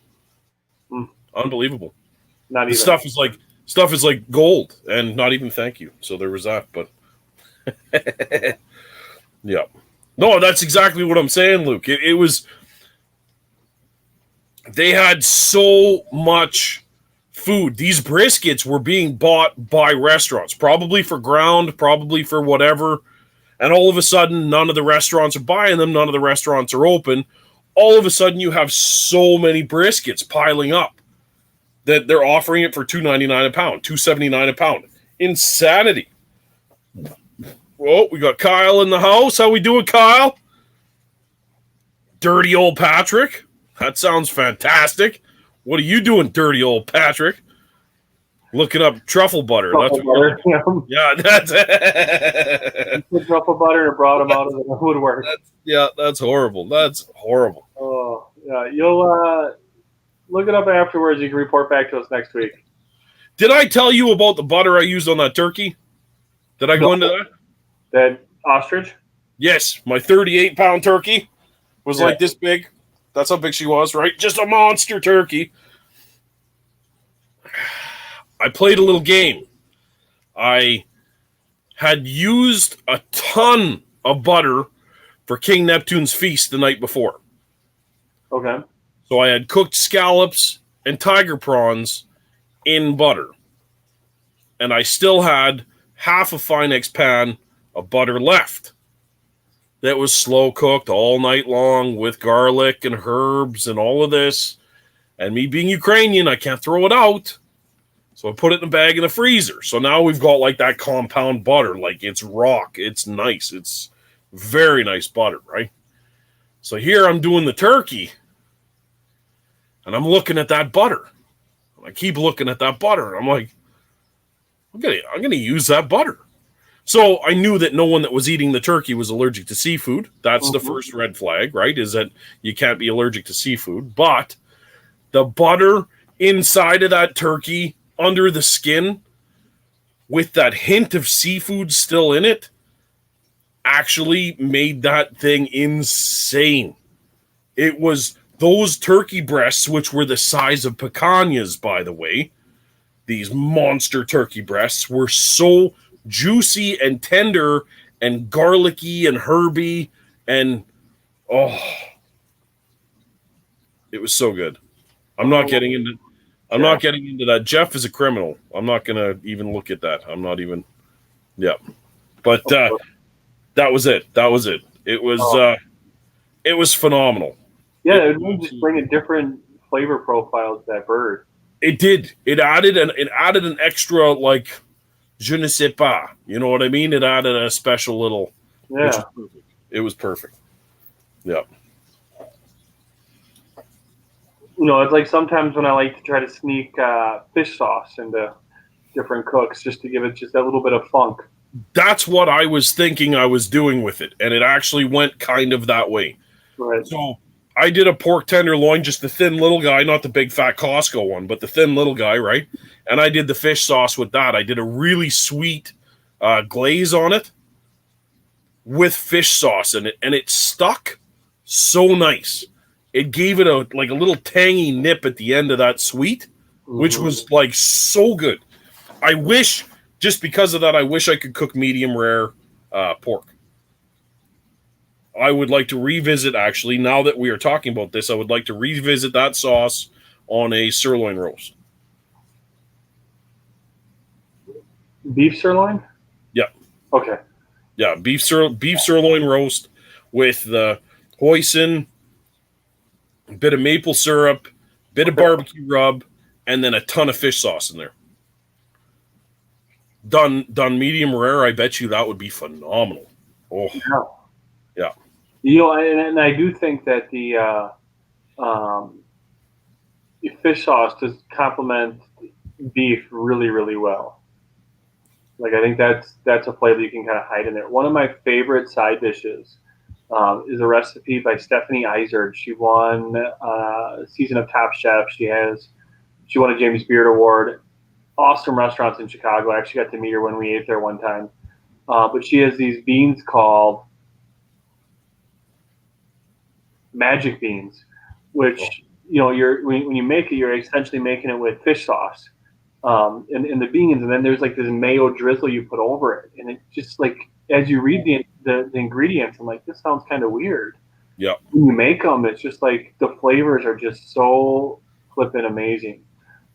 Unbelievable. Not even. Stuff is like gold, and not even thank you. So there was that, but yeah. No, that's exactly what I'm saying, Luke. It was. They had so much food. These briskets were being bought by restaurants, probably for ground, probably for whatever. And all of a sudden, none of the restaurants are buying them. None of the restaurants are open. All of a sudden, you have so many briskets piling up that they're offering it for $2.99 a pound, $2.79 a pound. Insanity. Well, we got Kyle in the house. How we doing, Kyle? Dirty old Patrick. That sounds fantastic. What are you doing, dirty old Patrick? Looking up truffle butter. Yeah, that's it. Truffle butter and brought him out of the woodwork. That's horrible. That's horrible. Oh, yeah. You'll look it up afterwards. You can report back to us next week. Did I tell you about the butter I used on that turkey? Did I go into that? That ostrich? Yes, my 38-pound turkey was like this big. That's how big she was, right? Just a monster turkey. I played a little game. I had used a ton of butter for King Neptune's feast the night before. Okay. So I had cooked scallops and tiger prawns in butter. And I still had half a Finex pan of butter left. That was slow cooked all night long with garlic and herbs and all of this. And me being Ukrainian, I can't throw it out. So I put it in a bag in the freezer. So now we've got like that compound butter. Like it's rock. It's nice. It's very nice butter, right? So here I'm doing the turkey. And I'm looking at that butter. I keep looking at that butter. I'm like, I'm gonna use that butter. So I knew that no one that was eating the turkey was allergic to seafood. That's the first red flag, right? Is that you can't be allergic to seafood. But the butter inside of that turkey, under the skin, with that hint of seafood still in it, actually made that thing insane. It was those turkey breasts, which were the size of picanhas, by the way. These monster turkey breasts were so juicy and tender and garlicky and herby, and it was so good. I'm not getting into that. Jeff is a criminal. I'm not gonna even look at that. I'm not even. Yeah, but that was it. It was phenomenal. Yeah, it would just bring a different flavor profile to that bird. It did. It added an extra, like, je ne sais pas. You know what I mean? It added a special little. Yeah. It was perfect. Yeah. You know, it's like sometimes when I like to try to sneak fish sauce into different cooks just to give it just that little bit of funk. That's what I was thinking I was doing with it, and it actually went kind of that way. Right. So I did a pork tenderloin, just the thin little guy, not the big fat Costco one, but the thin little guy, right? And I did the fish sauce with that. I did a really sweet glaze on it with fish sauce in it, and it stuck so nice. It gave it a little tangy nip at the end of that sweet, which was like so good. I wish, just because of that, I wish I could cook medium rare pork. I would like to revisit, actually, now that we are talking about this, I would like to revisit that sauce on a sirloin roast. Beef sirloin? Yeah. Okay. Yeah, beef sirloin roast with the hoisin, a bit of maple syrup, bit of barbecue rub, and then a ton of fish sauce in there. Done medium rare, I bet you that would be phenomenal. Oh, yeah. You know, and I do think that the fish sauce does complement beef really, really well. Like, I think that's a flavor you can kind of hide in there. One of my favorite side dishes is a recipe by Stephanie Izard. She won a season of Top Chef. She won a James Beard Award. Awesome restaurants in Chicago. I actually got to meet her when we ate there one time. But she has these beans called magic beans, which, you know, when you make it, you're essentially making it with fish sauce and the beans, and then there's like this mayo drizzle you put over it, and it just, like, as you read the ingredients, I'm like, this sounds kind of weird. Yeah. When you make them, it's just like the flavors are just so flippin' amazing.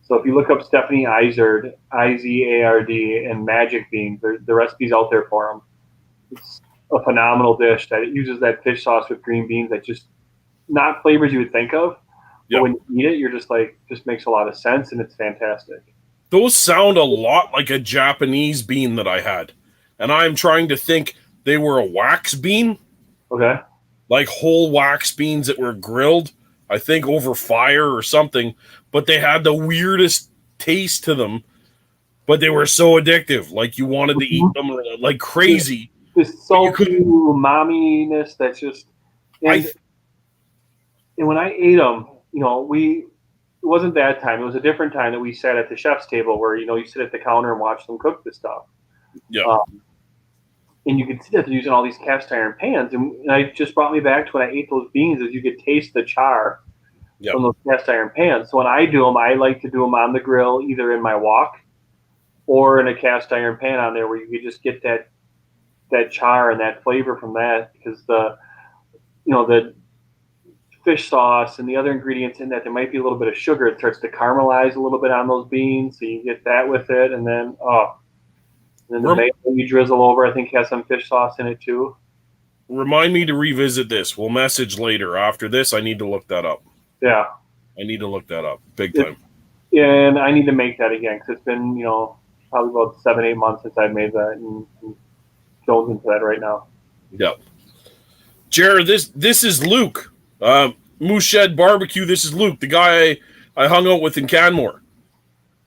So if you look up Stephanie Izard, Izard, and magic beans, the recipe's out there for them. It's a phenomenal dish that it uses that fish sauce with green beans that just not flavors you would think of, but when you eat it, you're just like, just makes a lot of sense, and it's fantastic. Those sound a lot like a Japanese bean that I had, and I'm trying to think they were a wax bean. Okay. Like whole wax beans that were grilled, I think over fire or something, but they had the weirdest taste to them, but they were so addictive. Like you wanted to eat them like crazy. This salty umami-ness that's just... And when I ate them, you know, it wasn't that time. It was a different time that we sat at the chef's table where, you know, you sit at the counter and watch them cook this stuff. Yeah. And you could see that they're using all these cast iron pans. And it just brought me back to when I ate those beans, is you could taste the char from those cast iron pans. So when I do them, I like to do them on the grill, either in my wok or in a cast iron pan on there, where you could just get that that char and that flavor from that, because the fish sauce and the other ingredients in that, there might be a little bit of sugar. It starts to caramelize a little bit on those beans, so you get that with it, and then the mayo you drizzle over, I think, has some fish sauce in it too. Remind me to revisit this. We'll message later. After this, I need to look that up. Yeah. I need to look that up. Big time. And I need to make that again, because it's been, probably about 7-8 months since I made that, and going into that right now. Yep. Jared, this is Luke. Moose Shed Barbecue. This is Luke, the guy I hung out with in Canmore.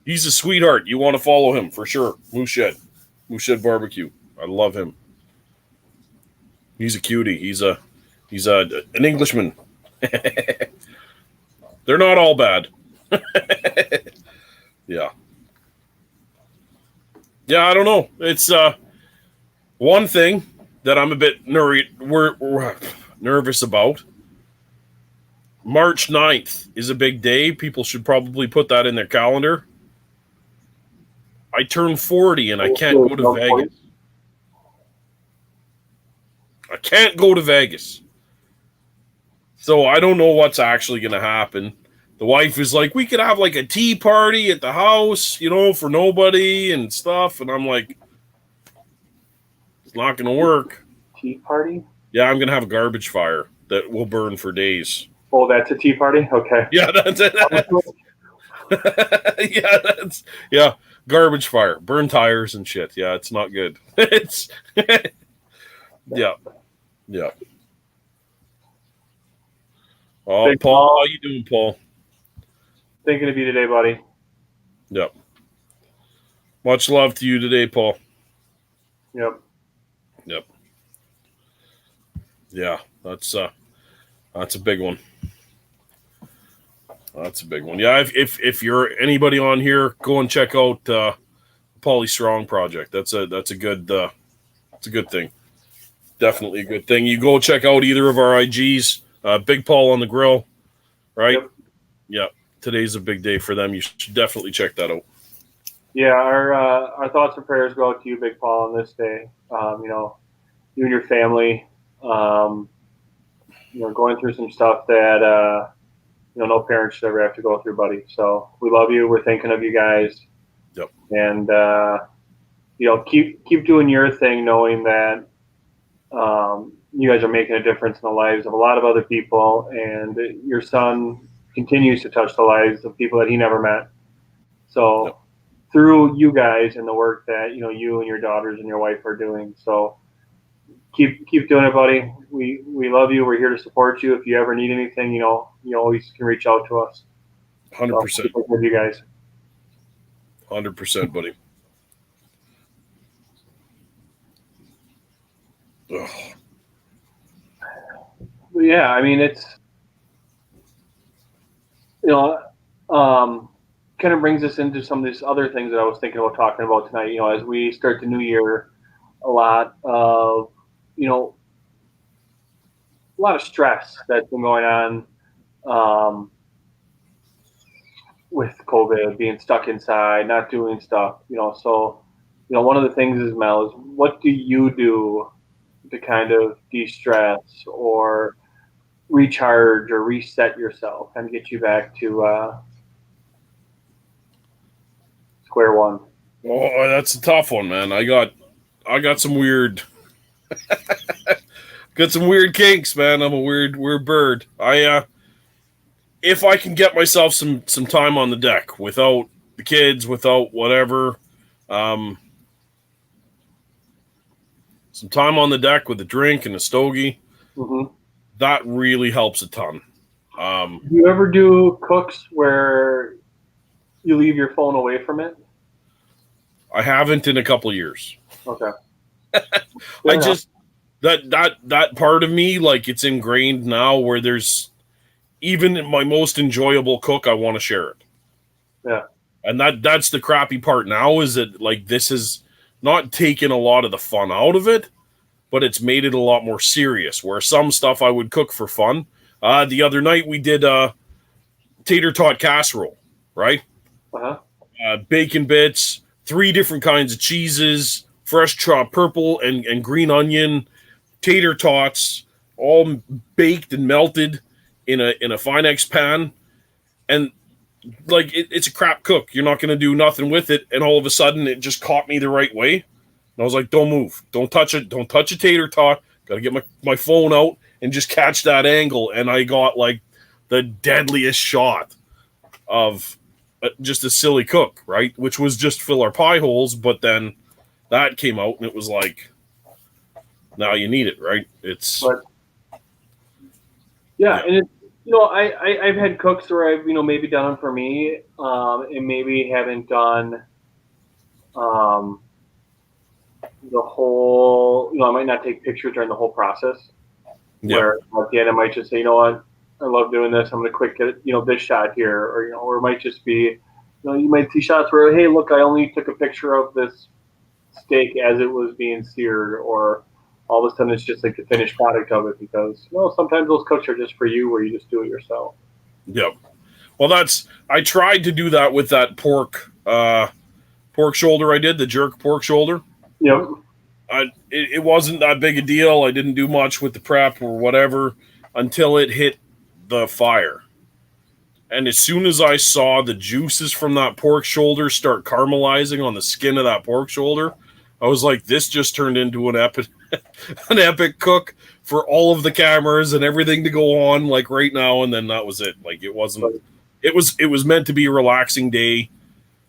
He's a sweetheart. You want to follow him for sure. Moose Shed Barbecue. I love him. He's a cutie. He's an Englishman. They're not all bad. Yeah. Yeah, I don't know. It's one thing that I'm a bit nervous about. March 9th is a big day. People should probably put that in their calendar. I turn 40 and I can't go to Vegas. I can't go to Vegas. So I don't know what's actually going to happen. The wife is like, we could have like a tea party at the house, for nobody and stuff. And I'm like, it's not going to work. Tea party? Yeah, I'm going to have a garbage fire that will burn for days. Oh, that's a tea party? Okay. Yeah, that's it. Yeah, garbage fire. Burn tires and shit. Yeah, it's not good. It's Yeah. Oh, Paul, how you doing, Paul? Thinking of you today, buddy. Yep. Much love to you today, Paul. Yep. Yeah, that's a big one. That's a big one. Yeah, if you're anybody on here, go and check out Paulie Strong Project. That's a good thing. Definitely a good thing. You go check out either of our IGs. Big Paul on the Grill, right? Yep. Yeah. Today's a big day for them. You should definitely check that out. Yeah, our thoughts and prayers go out to you, Big Paul, on this day. You and your family, going through some stuff that no parent should ever have to go through, buddy. So we love you. We're thinking of you guys. Yep. And keep doing your thing, knowing that you guys are making a difference in the lives of a lot of other people, and your son continues to touch the lives of people that he never met. So Yep. Through you guys and the work that you and your daughters and your wife are doing. So keep doing it, buddy. We love you. We're here to support you. If you ever need anything, you always can reach out to us. 100%. With you guys. 100%, buddy. Ugh. Yeah, I mean, it's kind of brings us into some of these other things that I was thinking about talking about tonight. As we start the new year, a lot of stress that's been going on with COVID, being stuck inside, not doing stuff. So one of the things is, Mel, is what do you do to kind of de-stress or recharge or reset yourself, kind of get you back to square one? Oh, that's a tough one, man. I got some weird got some weird kinks, man. I'm a weird bird. If I can get myself some time on the deck without the kids, without whatever, some time on the deck with a drink and a stogie, that really helps a ton. Do you ever do cooks where you leave your phone away from it? I haven't in a couple of years. Okay. I just that part of me, like, it's ingrained now where there's even in my most enjoyable cook, I want to share it. Yeah. And that's the crappy part now, is that, like, this has not taken a lot of the fun out of it, but it's made it a lot more serious, where some stuff I would cook for fun. The other night we did tater tot casserole, right? Uh-huh. Bacon bits, 3 different kinds of cheeses, fresh chopped purple and green onion, tater tots, all baked and melted in a Finex pan. And like it's a crap cook. You're not going to do nothing with it. And all of a sudden, it just caught me the right way. And I was like, don't move. Don't touch it. Don't touch a tater tot. Got to get my phone out and just catch that angle. And I got like the deadliest shot of just a silly cook, right? Which was just fill our pie holes. But then that came out and it was like, now you need it, right? It's... But, yeah, and it's, you know, I've had cooks where I've, you know, maybe done them for me, and maybe haven't done the whole, you know, I might not take pictures during the whole process. Yeah. Where at the end I might just say, you know what, I love doing this. I'm going to quick get, you know, this shot here, or, you know, or it might just be, you know, you might see shots where, hey, look, I only took a picture of this steak as it was being seared, or all of a sudden it's just like the finished product of it, because, you know, sometimes those cooks are just for you where you just do it yourself. Yep. Well, I tried to do that with that pork shoulder I did, the jerk pork shoulder. Yep. It wasn't that big a deal. I didn't do much with the prep or whatever until it hit the fire. And as soon as I saw the juices from that pork shoulder start caramelizing on the skin of that pork shoulder, I was like, this just turned into an epic cook for all of the cameras and everything to go on like right now. And then that was it. Like it was meant to be a relaxing day.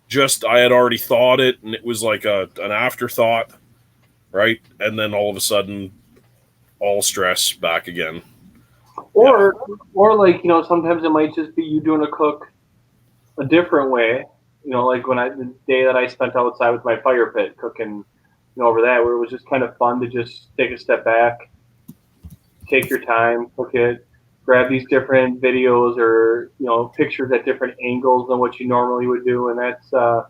Just, I had already thought it, and it was like an afterthought, right? And then all of a sudden, all stress back again. Or like, you know, sometimes it might just be you doing a cook a different way. You know, like the day that I spent outside with my fire pit cooking, you know, over that, where it was just kind of fun to just take a step back, take your time, cook it, grab these different videos or, you know, pictures at different angles than what you normally would do. And that's, you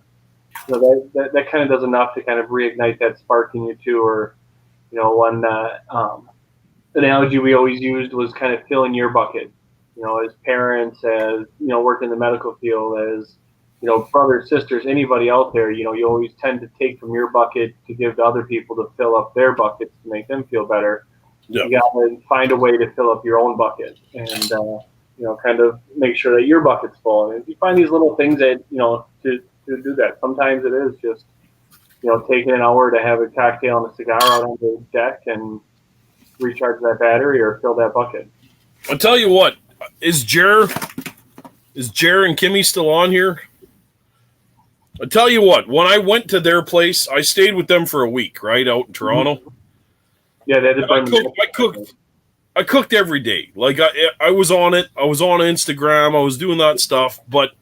know, that kind of does enough to kind of reignite that spark in you too. Or, you know, one analogy we always used was kind of filling your bucket, you know, as parents, as, you know, work in the medical field, as, you know, brothers, sisters, anybody out there, you know, you always tend to take from your bucket to give to other people to fill up their buckets to make them feel better. Yep. You got to find a way to fill up your own bucket and, you know, kind of make sure that your bucket's full. And if you find these little things that, you know, to do that, sometimes it is just, you know, taking an hour to have a cocktail and a cigar out on the deck and recharge that battery or fill that bucket. I'll tell you what, is Jer and Kimmy still on here? I'll tell you what, when I went to their place, I stayed with them for a week, right, out in Toronto. Mm-hmm. Yeah, I cooked every day. Like I was on it. I was on Instagram. I was doing that stuff, but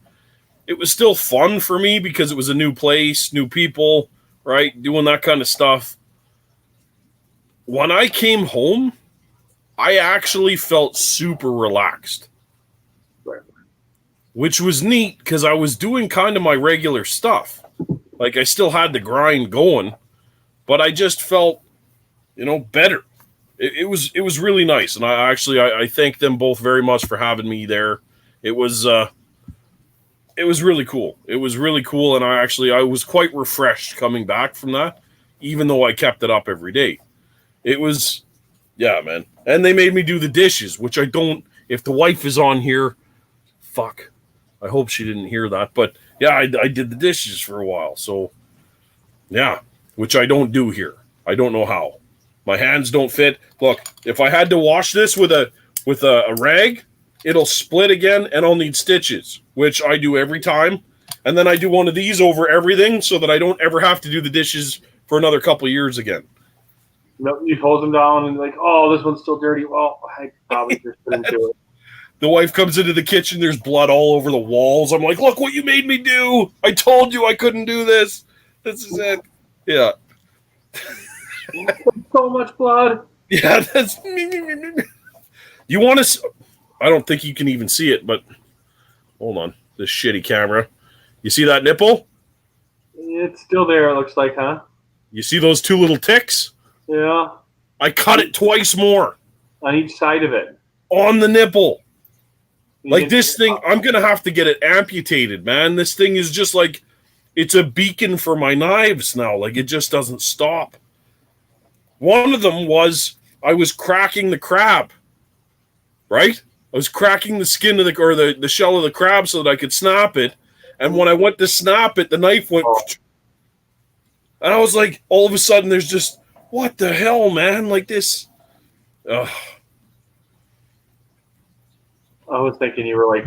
it was still fun for me because it was a new place, new people, right? Doing that kind of stuff. When I came home, I actually felt super relaxed, which was neat because I was doing kind of my regular stuff. Like I still had the grind going, but I just felt, you know, better. It was really nice, and I thank them both very much for having me there. It was really cool. It was really cool, and I was quite refreshed coming back from that, even though I kept it up every day. It was, yeah, man. And they made me do the dishes, which I don't. If the wife is on here, fuck. I hope she didn't hear that, but yeah, I did the dishes for a while. So, yeah, which I don't do here. I don't know how. My hands don't fit. Look, if I had to wash this with a rag, it'll split again and I'll need stitches, which I do every time. And then I do one of these over everything so that I don't ever have to do the dishes for another couple of years again. No, you close them down and like, oh, this one's still dirty. Well, I probably just didn't do it. The wife comes into the kitchen, there's blood all over the walls. I'm like, look what you made me do. I told you I couldn't do this. This is it. Yeah. So much blood. Yeah, that's. You want to? I don't think you can even see it, but hold on, this shitty camera. You see that nipple? It's still there. It looks like, huh? You see those two little ticks? Yeah. I cut it twice more on each side of it. On the nipple. Like this thing, I'm gonna have to get it amputated, man. This thing is just like. it's a beacon for my knives now. Like, it just doesn't stop. One of them was I was cracking the crab, right? I was cracking the skin of the shell of the crab so that I could snap it. And when I went to snap it, the knife went, and I was like, all of a sudden, there's just, what the hell, man? Like this. Ugh. I was thinking you were like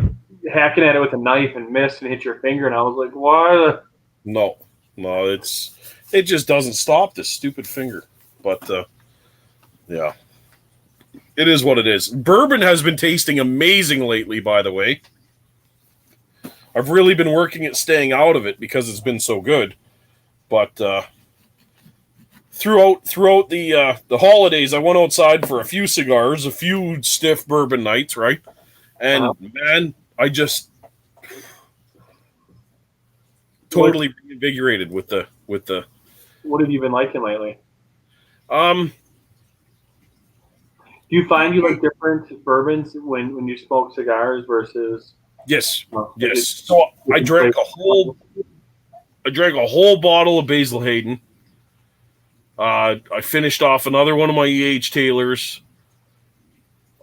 hacking at it with a knife and missed and hit your finger, and I was like, why? No, it just doesn't stop, this stupid finger. But yeah, it is what it is. Bourbon has been tasting amazing lately, by the way. I've really been working at staying out of it because it's been so good. But throughout the holidays, I went outside for a few cigars, a few stiff bourbon nights, right? And man, I just totally reinvigorated with the. What have you been liking lately? Do you find you like different bourbons when you smoke cigars versus? Yes. So I drank a whole bottle of Basil Hayden. I finished off another one of my E.H. Taylors.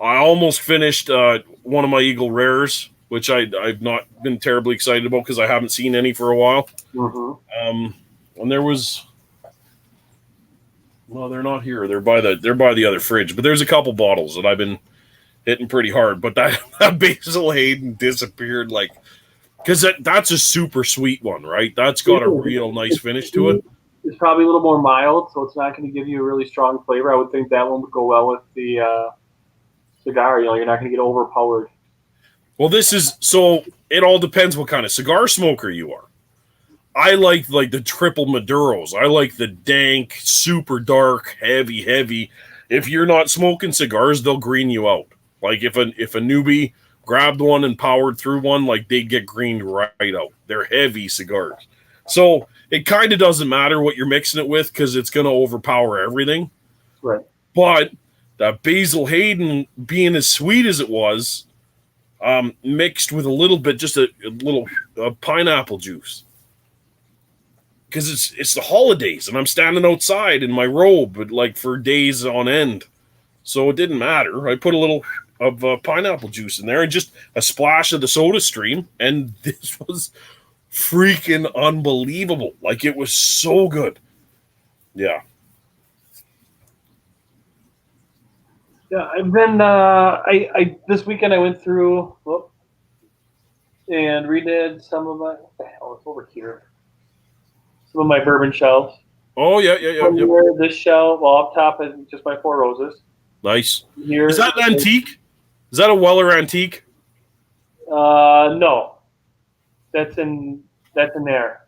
I almost finished one of my Eagle Rares, which I've not been terribly excited about because I haven't seen any for a while. Mm-hmm. And there was, well, they're not here. They're by the other fridge. But there's a couple bottles that I've been hitting pretty hard. But that Basil Hayden disappeared, like, because that's a super sweet one, right? That's got a real nice finish to it. It's probably a little more mild, so it's not going to give you a really strong flavor. I would think that one would go well with the cigar. You know, you're not going to get overpowered. Well, it all depends what kind of cigar smoker you are. I like the triple Maduros. I like the dank, super dark, heavy. If you're not smoking cigars, they'll green you out. Like if a newbie grabbed one and powered through one, like they'd get greened right out. They're heavy cigars. So it kind of doesn't matter what you're mixing it with because it's going to overpower everything. Right. But that Basil Hayden, being as sweet as it was, mixed with a little bit, just a little pineapple juice. Because it's the holidays, and I'm standing outside in my robe, but like for days on end. So it didn't matter. I put a little of pineapple juice in there and just a splash of the soda stream, and this was freaking unbelievable. Like, it was so good. Yeah. Yeah, I've been. I this weekend I went through and redid some of my. What the hell? It's over here. Some of my bourbon shelves. Oh yeah. Here, this shelf, well, up top is just my Four Roses. Nice. Here, is that an antique? Is that a Weller antique? No. That's in there.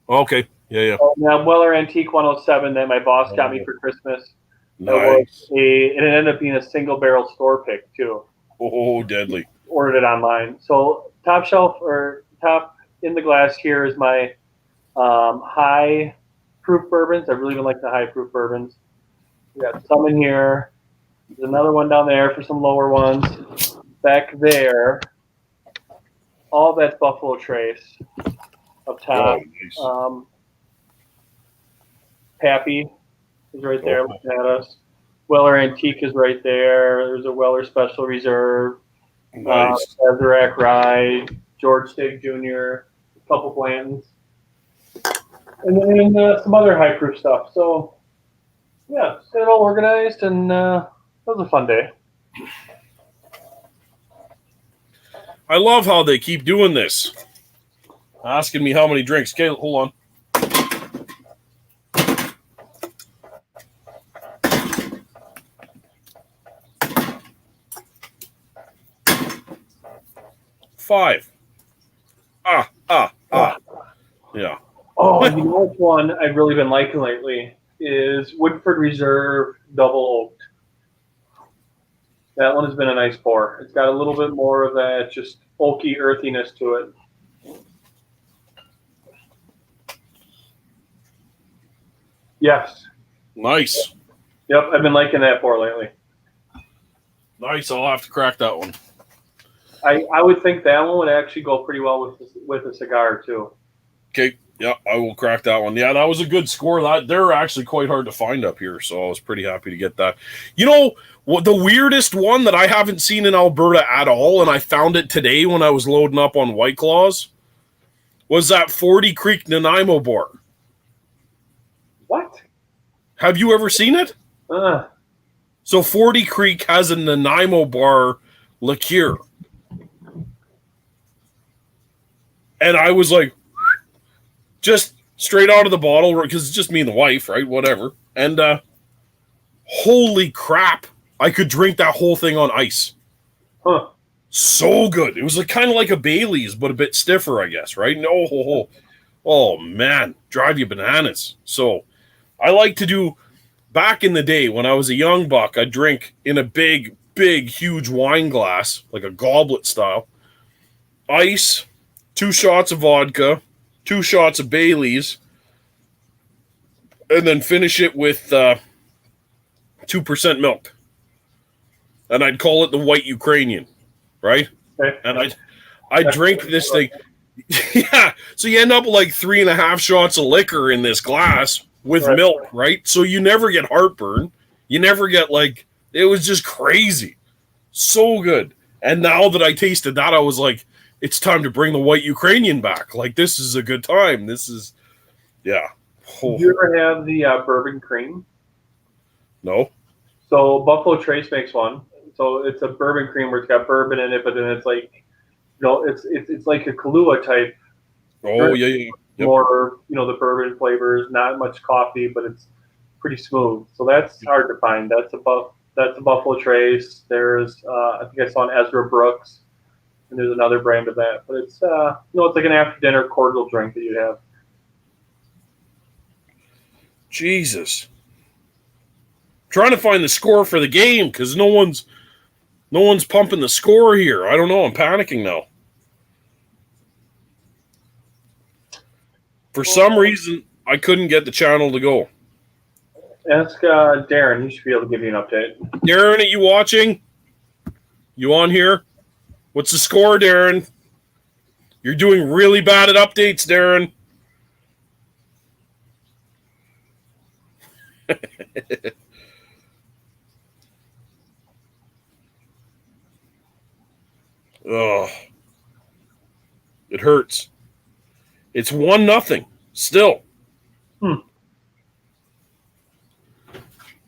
Okay. Yeah. Now Weller Antique 107 that my boss got me for Christmas. Nice. It ended up being a single barrel store pick too. Oh, deadly. Ordered it online. So top shelf or top in the glass here is my high proof bourbons. I really don't like the high proof bourbons. We got some in here. There's another one down there for some lower ones. Back there, all that's Buffalo Trace up top. Oh, nice. Pappy is right there looking at us. Weller Antique is right there. There's a Weller Special Reserve. Nice. Sazerac Rye, George Stig Jr., a couple Blantons. And then some other high proof stuff. So, yeah, got it all organized, and it was a fun day. I love how they keep doing this. Asking me how many drinks. Okay, hold on. Five. Yeah. Oh, you know which one I've really been liking lately is Woodford Reserve Double Oaked. That one has been a nice pour. It's got a little bit more of that just oaky earthiness to it. Yes. Nice. Yep, I've been liking that pour lately. Nice. I'll have to crack that one. I would think that one would actually go pretty well with a cigar too. Okay. Yeah, I will crack that one. Yeah, that was a good score. That they're actually quite hard to find up here, so I was pretty happy to get that. You know, what the weirdest one that I haven't seen in Alberta at all, and I found it today when I was loading up on White Claws, was that 40 Creek Nanaimo bar. What? Have you ever seen it? So 40 Creek has a Nanaimo bar liqueur. And I was like, just straight out of the bottle, because it's just me and the wife, right? Whatever. And holy crap, I could drink that whole thing on ice. Huh. So good. It was like kind of like a Bailey's, but a bit stiffer, I guess, right? No, oh man, drive you bananas. So I like to do, back in the day when I was a young buck, I'd drink in a big, huge wine glass, like a goblet style, ice, 2 shots of vodka, 2 shots of Bailey's, and then finish it with 2% milk. And I'd call it the White Ukrainian, right? Okay. And I'd drink this thing. Yeah. So you end up with like 3.5 shots of liquor in this glass with milk, right? So you never get heartburn. You never get it was just crazy. So good. And now that I tasted that, I was like, it's time to bring the White Ukrainian back. Like, this is a good time. This is, yeah. Oh. Did you ever have the bourbon cream? No. So Buffalo Trace makes one. So it's a bourbon cream where it's got bourbon in it, but then it's like, it's like a Kahlua type. Oh, yeah. Yep. More, the bourbon flavors, not much coffee, but it's pretty smooth. So that's hard to find. That's a Buffalo Trace. There's, I think I saw an Ezra Brooks, and there's another brand of that. But it's, it's like an after dinner cordial drink that you have. Jesus. Trying to find the score for the game because no one's pumping the score here. I don't know. I'm panicking now. For some reason, I couldn't get the channel to go. Ask Darren. He should be able to give you an update. Darren, are you watching? You on here? What's the score, Darren? You're doing really bad at updates, Darren. Oh, it hurts. It's 1-0 still.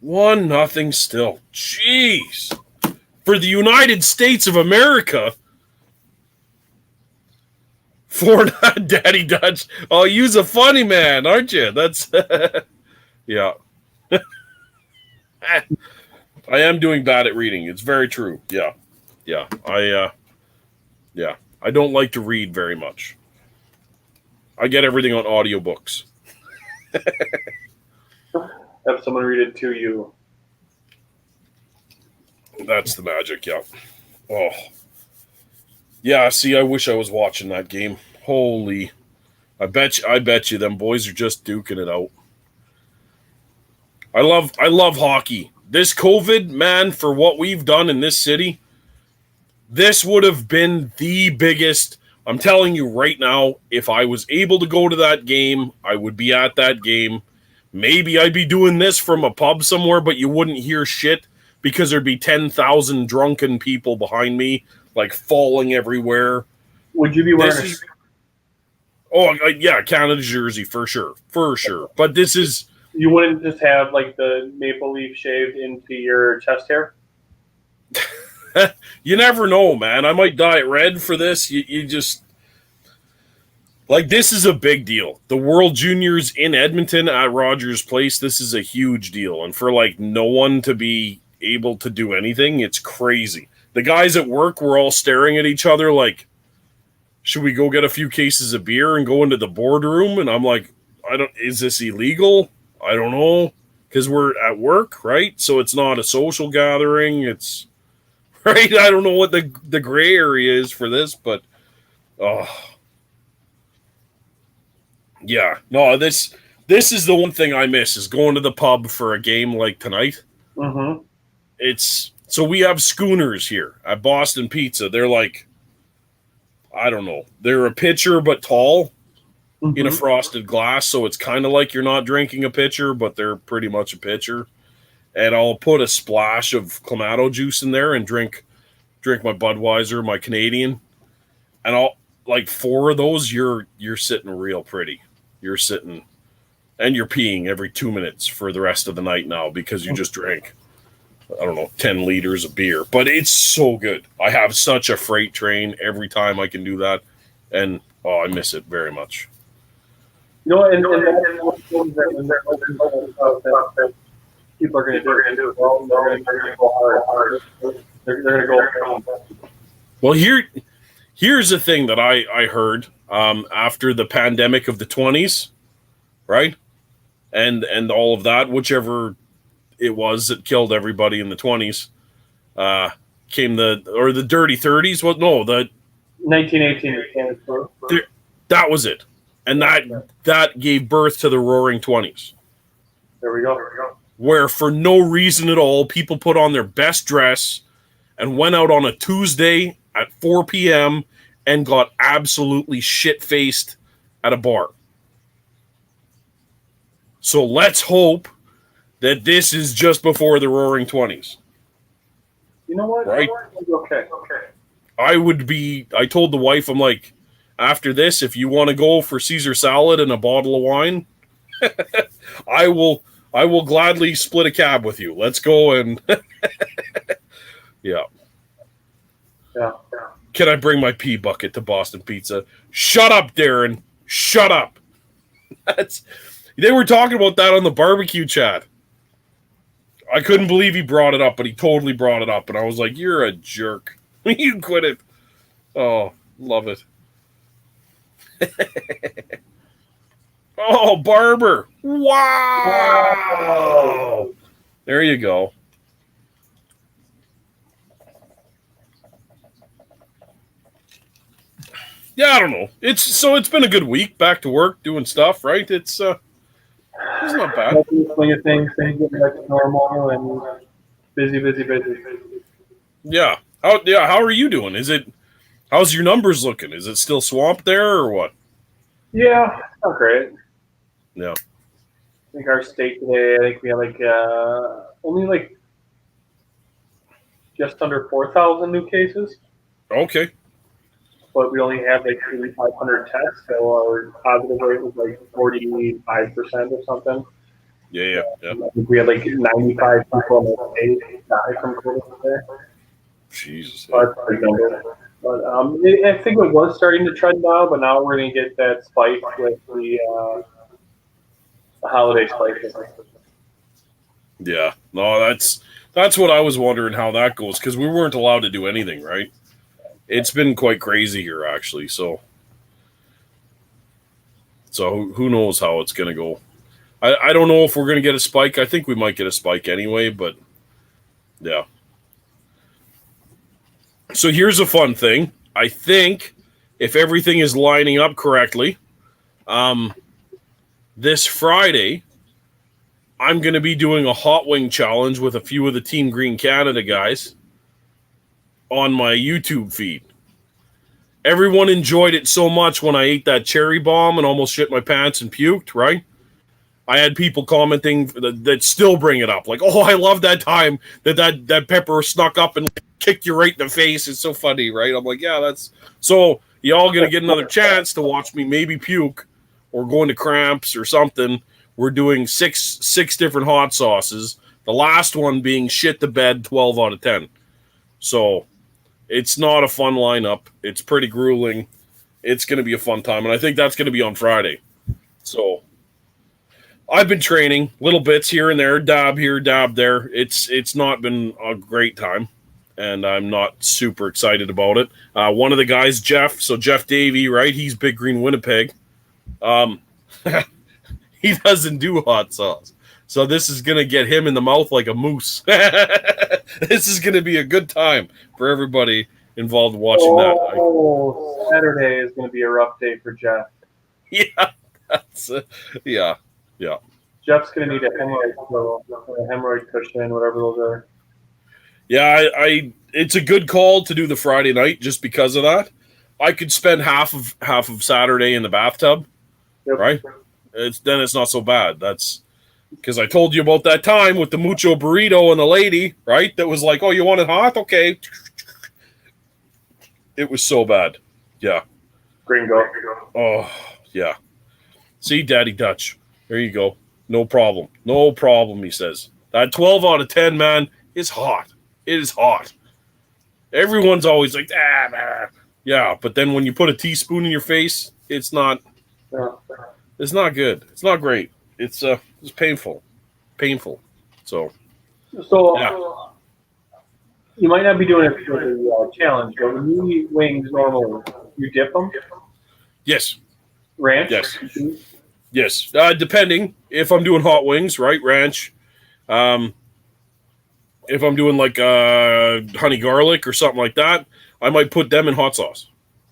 1-0 still. Jeez. For the United States of America. For Daddy Dutch. Oh, you's a funny man, aren't you? That's yeah. I am doing bad at reading. It's very true. Yeah. Yeah. I don't like to read very much. I get everything on audiobooks. Have someone read it to you. That's the magic, yeah. Oh. Yeah, see, I wish I was watching that game. Holy. I bet you them boys are just duking it out. I love hockey. This COVID, man, for what we've done in this city, this would have been the biggest. I'm telling you right now, if I was able to go to that game, I would be at that game. Maybe I'd be doing this from a pub somewhere, but you wouldn't hear shit because there'd be 10,000 drunken people behind me, falling everywhere. Would you be wearing yeah, Canada jersey for sure. For sure. But this is... You wouldn't just have, the maple leaf shaved into your chest hair? You never know, man. I might dye it red for this. You just... this is a big deal. The World Juniors in Edmonton at Rogers Place, this is a huge deal. And for, no one to be able to do anything, it's crazy. The guys at work were all staring at each other should we go get a few cases of beer and go into the boardroom? And I'm like, is this illegal? I don't know. Because we're at work, right? So it's not a social gathering. It's... Right? I don't know what the gray area is for this, but yeah. No, this is the one thing I miss is going to the pub for a game like tonight. Mm-hmm. So we have schooners here at Boston Pizza. They're I don't know. They're a pitcher but tall. in a frosted glass, so it's kind of like you're not drinking a pitcher, but they're pretty much a pitcher. And I'll put a splash of Kamado juice in there and drink my Budweiser, my Canadian, and I'll like 4 of those. You're sitting real pretty. You're sitting, and you're peeing every 2 minutes for the rest of the night now because you just drank, I don't know, 10 liters of beer. But it's so good. I have such a freight train every time I can do that, and I miss it very much. You know, and people are going to do it. Well, they're going to go hard. They're going to go. Well, here's the thing that I heard after the pandemic of the 20s, right? And all of that, whichever it was that killed everybody in the 20s, came the dirty 30s. Well, no, the 1918. That was it. And that gave birth to the roaring 20s. There we go. Where for no reason at all, people put on their best dress and went out on a Tuesday at 4 p.m. and got absolutely shit-faced at a bar. So let's hope that this is just before the roaring 20s. You know what? Right? Okay. I told the wife, I'm like, after this, if you want to go for Caesar salad and a bottle of wine, I will gladly split a cab with you. Let's go and yeah. Can I bring my pee bucket to Boston Pizza? Shut up, Darren. Shut up. They were talking about that on the barbecue chat. I couldn't believe he brought it up, but he totally brought it up. And I was like, you're a jerk. You quit it. Oh, love it. Oh, Barber. Wow. There you go. Yeah, I don't know. It's been a good week. Back to work, doing stuff, right? It's not bad. Swing of things getting back to normal and busy. Yeah. How are you doing? How's your numbers looking? Is it still swamped there or what? Yeah, it's not great. Yeah. I think our state today, we had only just under 4,000 new cases. Okay. But we only have 3,500 tests, so our positive rate was 45% or something. Yeah. I think we had 95 people in the state die from COVID today. Jesus. That's a big number. But I think it was starting to trend down, but now we're going to get that spike with the holiday spike. Yeah. No, that's what I was wondering how that goes, because we weren't allowed to do anything, right? It's been quite crazy here, actually. So who knows how it's going to go. I don't know if we're going to get a spike. I think we might get a spike anyway, but yeah. So here's a fun thing. I think if everything is lining up correctly, this Friday, I'm going to be doing a hot wing challenge with a few of the Team Green Canada guys on my YouTube feed. Everyone enjoyed it so much when I ate that cherry bomb and almost shit my pants and puked, right? I had people commenting that still bring it up. Like, oh, I love that time that pepper snuck up and kicked you right in the face. It's so funny, right? I'm like, yeah, that's... So y'all going to get another chance to watch me maybe puke or go into cramps or something. We're doing six different hot sauces. The last one being shit the bed 12 out of 10. So it's not a fun lineup. It's pretty grueling. It's going to be a fun time. And I think that's going to be on Friday. So I've been training little bits here and there, dab here, dab there. It's not been a great time, and I'm not super excited about it. One of the guys, Jeff Davey, right? He's Big Green Winnipeg. He doesn't do hot sauce. So this is going to get him in the mouth like a moose. This is going to be a good time for everybody involved watching that. Oh, Saturday is going to be a rough day for Jeff. Yeah, yeah. Jeff's going to need a hemorrhoid cushion, whatever those are. Yeah, it's a good call to do the Friday night just because of that. I could spend half of Saturday in the bathtub, right? It's not so bad. That's because I told you about that time with the mucho burrito and the lady, right? That was like, oh, you want it hot? Okay. It was so bad. Yeah. Gringo. Oh, yeah. See, Daddy Dutch. There you go. No problem. No problem, he says. That 12 out of 10, man, is hot. It is hot. Everyone's always like, yeah, but then when you put a teaspoon in your face, it's not good. It's not great. It's painful. Painful. So yeah. You might not be doing it for the challenge, but when you eat wings normally, you dip them? Yes. Ranch? Yes. Depending if I'm doing hot wings, right? Ranch. If I'm doing like honey garlic or something like that, I might put them in hot sauce.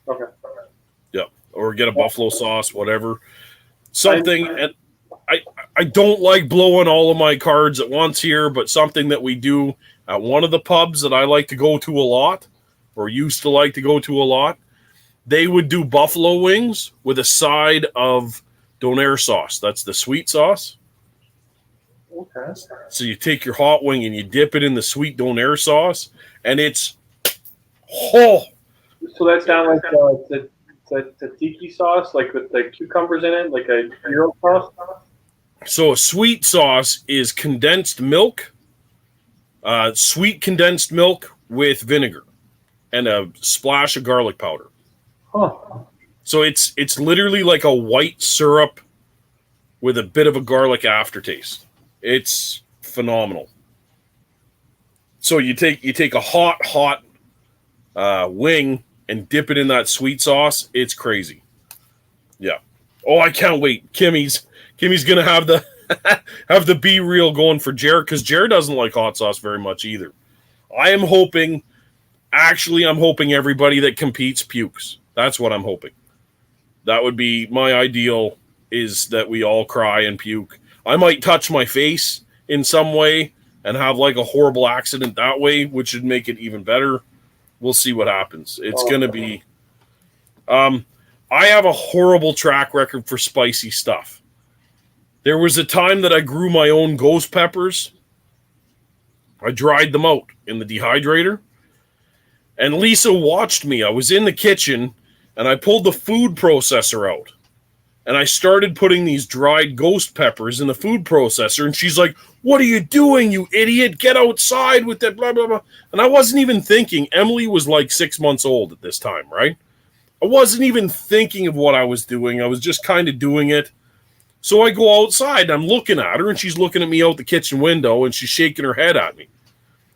Okay. Yeah. Or get a buffalo sauce, whatever. Something. And I don't like blowing all of my cards at once here, but something that we do at one of the pubs that I like to go to a lot, or used to like to go to a lot, they would do buffalo wings with a side of donair sauce. That's the sweet sauce. Okay. So you take your hot wing and you dip it in the sweet donair sauce, and it's So that's not like the tzatziki sauce, like with the cucumbers in it, like a gyro sauce? So a sweet sauce is condensed milk, sweet condensed milk with vinegar and a splash of garlic powder. Huh. So it's literally like a white syrup with a bit of a garlic aftertaste. It's phenomenal. So you take a hot wing and dip it in that sweet sauce. It's crazy. Yeah. Oh, I can't wait. Kimmy's gonna have the have the B reel going for Jared, because Jared doesn't like hot sauce very much either. I'm hoping everybody that competes pukes. That's what I'm hoping. That would be my ideal, is that we all cry and puke. I might touch my face in some way and have like a horrible accident that way, which would make it even better. We'll see what happens. It's going to be... I have a horrible track record for spicy stuff. There was a time that I grew my own ghost peppers. I dried them out in the dehydrator. And Lisa watched me. I was in the kitchen, and I pulled the food processor out. And I started putting these dried ghost peppers in the food processor. And she's like, "What are you doing, you idiot? Get outside with that blah, blah, blah." And I wasn't even thinking. Emily was like 6 months old at this time, right? I wasn't even thinking of what I was doing. I was just kind of doing it. So I go outside, and I'm looking at her, and she's looking at me out the kitchen window, and she's shaking her head at me.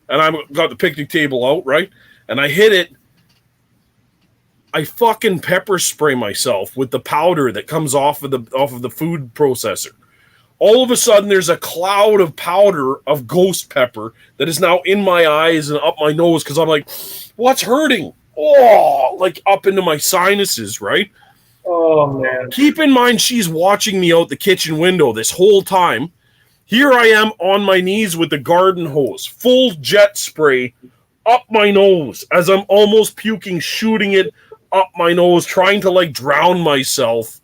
And I've got the picnic table out, right? And I hit it. I fucking pepper spray myself with the powder that comes off of the food processor. All of a sudden, there's a cloud of powder of ghost pepper that is now in my eyes and up my nose, because I'm like, what's hurting? Oh, like up into my sinuses, right? Oh, man. Keep in mind, she's watching me out the kitchen window this whole time. Here I am on my knees with the garden hose, full jet spray up my nose as I'm almost puking, shooting it up my nose, trying to like drown myself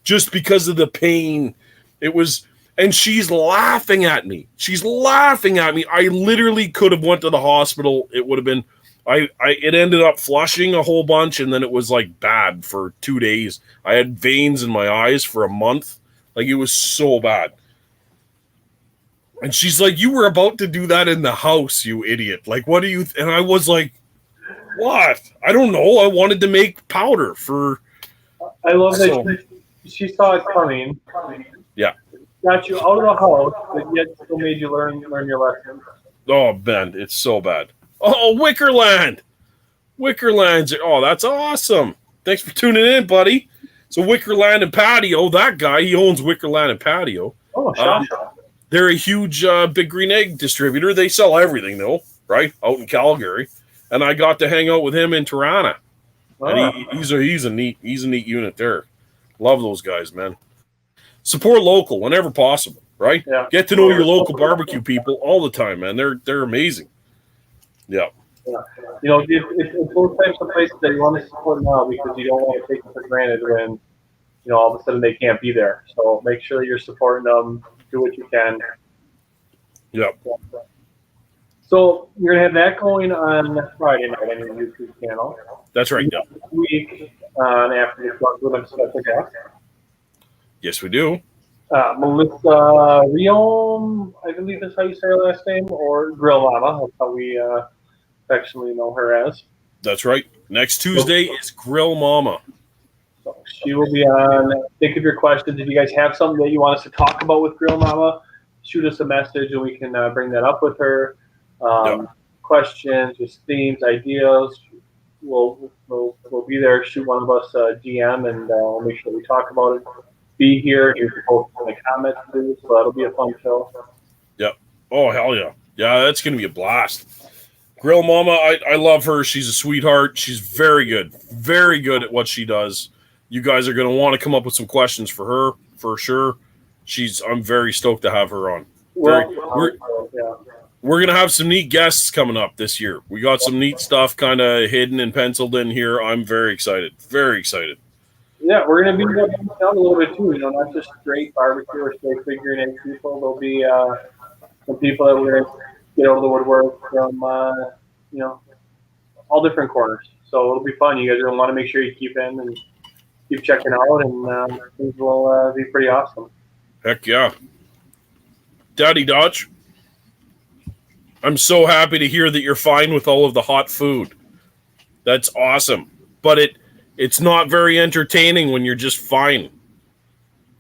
just because of the pain. It was, and she's laughing at me. She's laughing at me. I literally could have went to the hospital. It would have been, it ended up flushing a whole bunch, and then it was like bad for 2 days. I had veins in my eyes for a month. Like, it was so bad. And she's like, "You were about to do that in the house, you idiot. Like, what do you..." And I was like, what? I don't know. I wanted to make powder for... I love that she saw it coming. Yeah. Got you out of the house, but yet still made you learn your lesson. Oh, Ben, it's so bad. Oh, Wickerland. Wickerland's... Oh, that's awesome. Thanks for tuning in, buddy. So Wickerland and Patio, that guy, he owns Wickerland and Patio. Oh, shop. They're a huge Big Green Egg distributor. They sell everything, though, right? Out in Calgary. And I got to hang out with him in Tirana. And he's a neat unit there. Love those guys, man. Support local whenever possible, right? Yeah. Get to know your local barbecue people all the time, man. They're amazing. Yeah. Yeah. You know, it's those types of places that you want to support now, because you don't want to take it for granted when all of a sudden they can't be there. So make sure that you're supporting them. Do what you can. Yep. So you're gonna have that going on Friday night on your YouTube channel. That's right. Yep. Next week on After the Club with a special guest. Yes, we do. Melissa Riom, I believe is how you say her last name, or Grill Mama. That's how we affectionately know her as. That's right. Next Tuesday is Grill Mama. So she will be on. Think of your questions. If you guys have something that you want us to talk about with Grill Mama, shoot us a message and we can bring that up with her. Yep. Questions, just themes, ideas. We'll be there. Shoot one of us a DM and we'll make sure we talk about it. Be here. You can post in the comments too, so that'll be a fun show. Yep. Oh, hell yeah. Yeah, that's going to be a blast. Grill Mama, I love her. She's a sweetheart. She's very good at what she does. You guys are going to want to come up with some questions for her, for sure. I'm very stoked to have her on. We're going to have some neat guests coming up this year. We got some neat stuff kind of hidden and penciled in here. I'm very excited. Very excited. Yeah, we're going to be down a little bit too. Not just straight barbecue or straight figuring in people. There'll be some people that we're going to get out of the woodwork from, all different corners. So it'll be fun. You guys are going to want to make sure you keep in and keep checking out, and things will be pretty awesome. Heck yeah. Daddy Dodge, I'm so happy to hear that you're fine with all of the hot food. That's awesome. But it's not very entertaining when you're just fine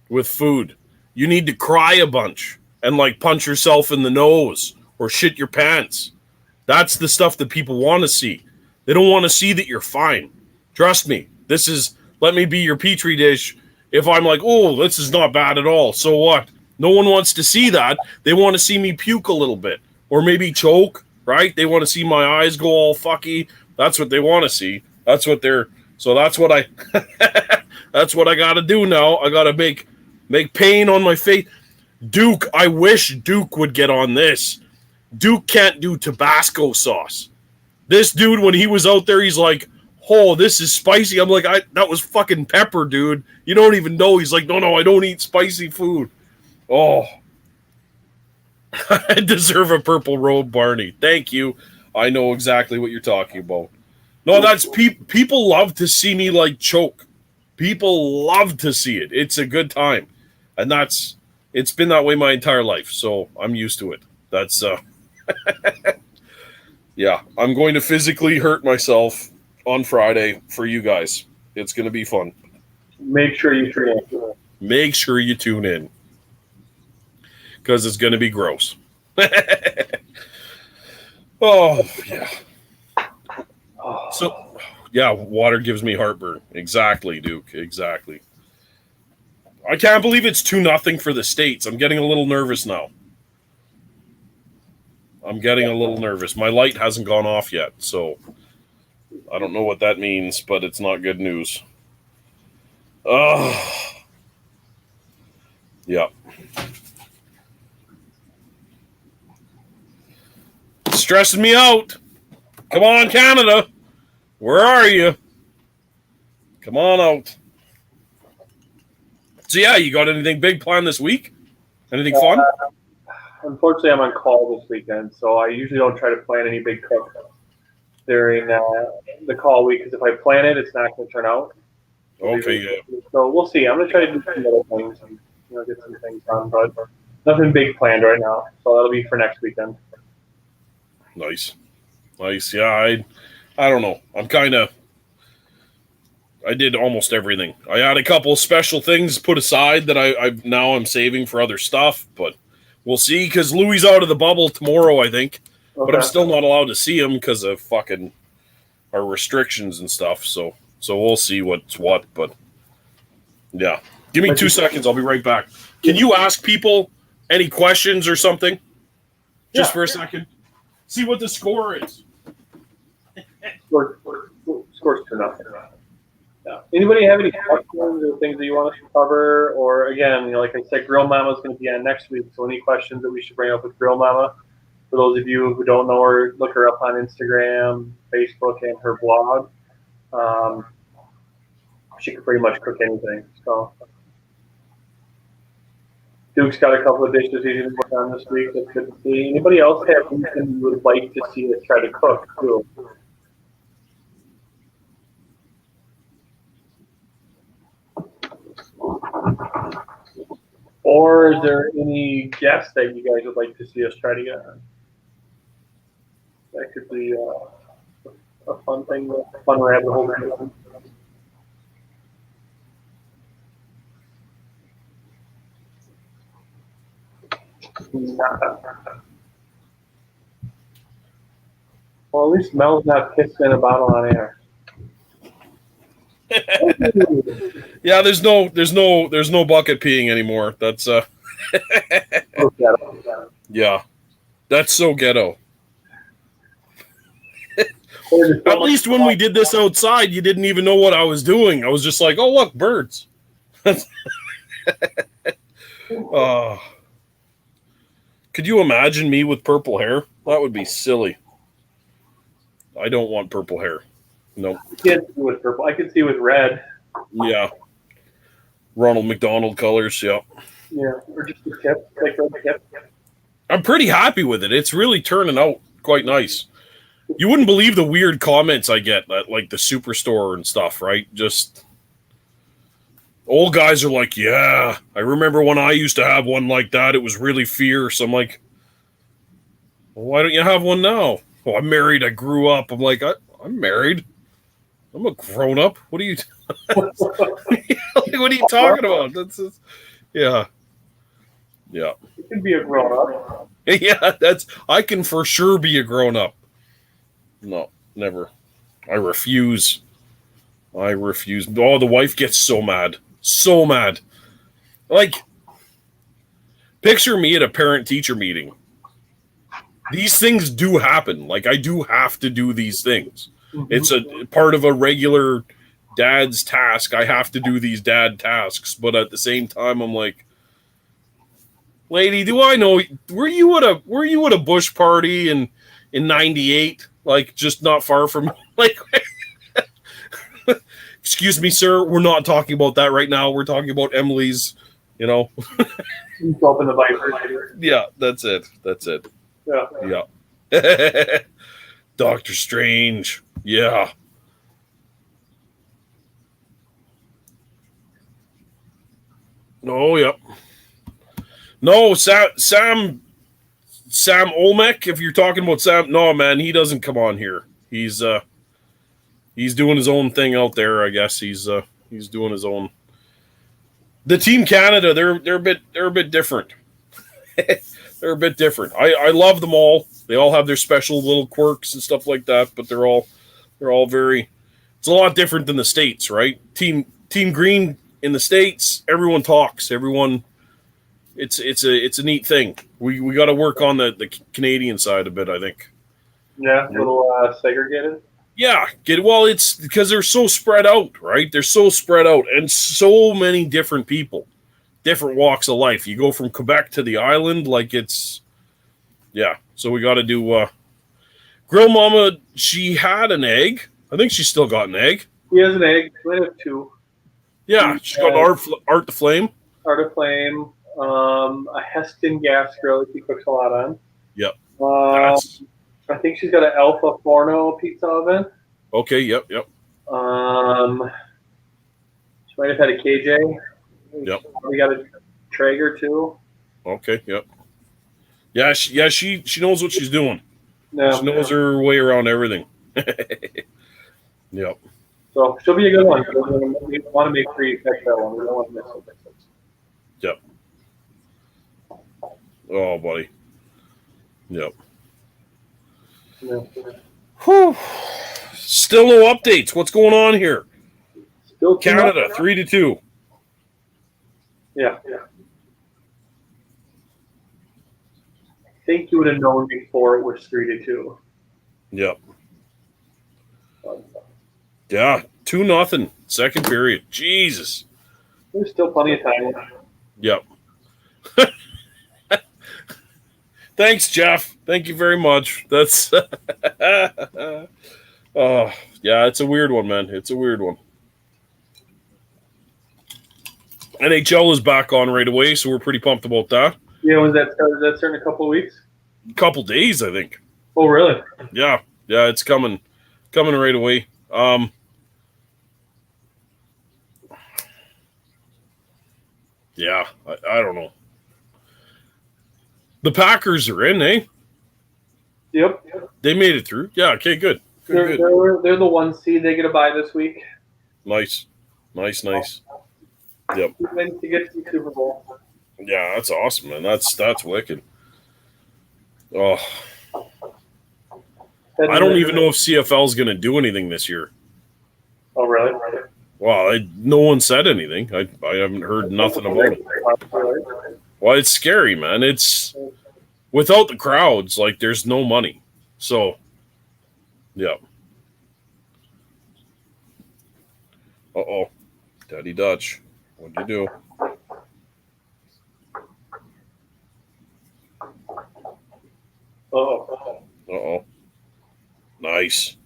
with food. You need to cry a bunch and punch yourself in the nose or shit your pants. That's the stuff that people want to see. They don't want to see that you're fine. Trust me. Let me be your petri dish. If I'm oh, this is not bad at all. So what? No one wants to see that. They want to see me puke a little bit or maybe choke, right? They want to see my eyes go all fucky. That's what they want to see. That's what I that's what I got to do now. I got to make pain on my face. Duke, I wish Duke would get on this. Duke can't do Tabasco sauce. This dude, when he was out there, he's like, oh, this is spicy. I'm like, that was fucking pepper, dude. You don't even know. He's like, no, I don't eat spicy food. Oh, I deserve a purple robe, Barney. Thank you. I know exactly what you're talking about. No, that's people love to see me choke. People love to see it. It's a good time. And it's been that way my entire life. So I'm used to it. That's, yeah, I'm going to physically hurt myself on Friday for you guys. It's going to be fun. Make sure you tune in. Make sure you tune in. Because it's going to be gross. Oh, yeah. So, yeah, water gives me heartburn. Exactly, Duke. Exactly. I can't believe it's 2-0 for the States. I'm getting a little nervous now. My light hasn't gone off yet, so I don't know what that means, but it's not good news. Yeah. It's stressing me out. Come on, Canada. Where are you? Come on out. So, yeah, you got anything big planned this week? Anything fun? Unfortunately, I'm on call this weekend, so I usually don't try to plan any big cooks during the call week, because if I plan it, it's not going to turn out. Okay, yeah. So we'll see. I'm going to try to do some little things and get some things done, but nothing big planned right now. So that'll be for next weekend. Nice. Yeah, I don't know. I did almost everything. I had a couple of special things put aside that I'm saving for other stuff, but we'll see, because Louis out of the bubble tomorrow, I think. Okay. But I'm still not allowed to see him because of fucking our restrictions and stuff. So we'll see what's what. But yeah, give me 2 seconds. I'll be right back. Can you ask people any questions or something? Just for a second. See what the score is. Score's 2-0. Yeah. Anybody have any questions or things that you want us to cover? Or again, like I said, Grill Mama is going to be on next week. So any questions that we should bring up with Grill Mama? For those of you who don't know her, look her up on Instagram, Facebook, and her blog. she can pretty much cook anything. So Duke's got a couple of dishes he's going to work on this week. That's good to see. Anybody else have anything you would like to see us try to cook too? Or is there any guests that you guys would like to see us try to get on? That could be a fun thing, a fun rabbit hole. Well, at least Mel's not pissed in a bottle on air. Yeah, there's no bucket peeing anymore. That's yeah, that's so ghetto. At least when we did this outside, you didn't even know what I was doing. I was just like, oh, look, birds. Could you imagine me with purple hair? That would be silly. I don't want purple hair. No. I can't see with purple. I can see with red. Yeah. Ronald McDonald colors, yeah. Yeah, or just the tip, like red tip. I'm pretty happy with it. It's really turning out quite nice. You wouldn't believe the weird comments I get at like the Superstore and stuff, right? Just old guys are like, yeah, I remember when I used to have one like that. It was really fierce. I'm like, well, why don't you have one now? Well, I'm married. I grew up. I'm like, I'm married. I'm a grown up. What are you? What are you talking about? That's just, yeah. You can be a grown up. Yeah, I can for sure be a grown up. No, never. I refuse. Oh, the wife gets so mad. So mad. Like, picture me at a parent-teacher meeting. These things do happen. Like, I do have to do these things. Mm-hmm. It's a part of a regular dad's task. I have to do these dad tasks. But at the same time, I'm like, lady, do I know? Were you at a bush party in '98? Like, just not far from, like, excuse me, sir, we're not talking about that right now. We're talking about Emily's, you know. Open the viper. Yeah, that's it. Yeah. Doctor Strange. Yeah. Oh, yeah. No, Sam Olmec, if you're talking about Sam, no, man, he doesn't come on here. He's doing his own thing out there, I guess. He's doing his own. The Team Canada, they're a bit different. They're a bit different. I love them all. They all have their special little quirks and stuff like that, but they're all very. It's a lot different than the States, right? Team Green in the States, everyone talks. Everyone. It's a neat thing. We got to work on the Canadian side a bit, I think. Yeah, a little segregated. Yeah, it's because they're so spread out, right? They're so spread out, and so many different people, different walks of life. You go from Quebec to the island, like it's, yeah. So we got to do. Grill Mama, she had an egg. I think she's still got an egg. He has an egg. We have two. Yeah, she's got Art the Flame. Art of Flame. A Heston gas grill that she cooks a lot on. Yep. I think she's got an Alpha Forno pizza oven. Okay, yep. She might have had a KJ. Yep. We got a Traeger too. Okay, yep. Yeah, she knows what she's doing. Yeah. She knows her way around everything. Yep. So she'll be a good one. We want to make sure you catch that one. We don't want to miss it. Yep. Oh, buddy. Yep. Yeah. Whew. Still no updates. What's going on here? Still Canada 3-2. Yeah. I think you would have known before it was 3-2. Yep. Yeah, 2-0. Second period. Jesus. There's still plenty of time. Yep. Thanks, Jeff. Thank you very much. That's yeah, it's a weird one, man. It's a weird one. NHL is back on right away, so we're pretty pumped about that. Yeah, was that starting in a couple of weeks? Couple days, I think. Oh, really? Yeah, it's coming right away. Yeah, I don't know. The Packers are in, eh? Yep. They made it through. Yeah, okay, good. They're the 1 seed. They get a bye this week. Nice. Yep. To get to the Super Bowl. Yeah, that's awesome, man. That's wicked. Oh, I don't even know if CFL is going to do anything this year. Oh, really? Well, no one said anything. I haven't heard nothing about it. Well, it's scary, man. It's without the crowds, like there's no money. So, yeah. Uh-oh. Daddy Dutch. What'd you do? Uh-oh. Nice.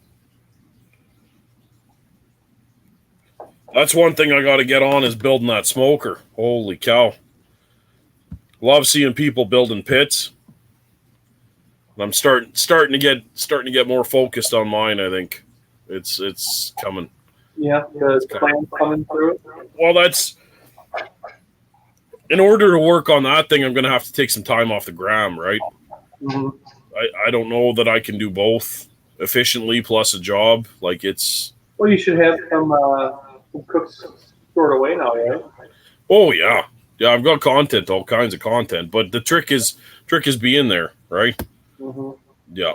That's one thing I got to get on is building that smoker. Holy cow. Love seeing people building pits. I'm starting to get more focused on mine, I think. It's coming. Yeah, the plan's coming through. Well, that's in order to work on that thing, I'm going to have to take some time off the gram, right? Mm-hmm. I don't know that I can do both efficiently plus a job. Like it's. Well, you should have some cooks stored away now, yeah. Oh yeah, I've got content, all kinds of content, but the trick is being there, right? Mm-hmm. Yeah.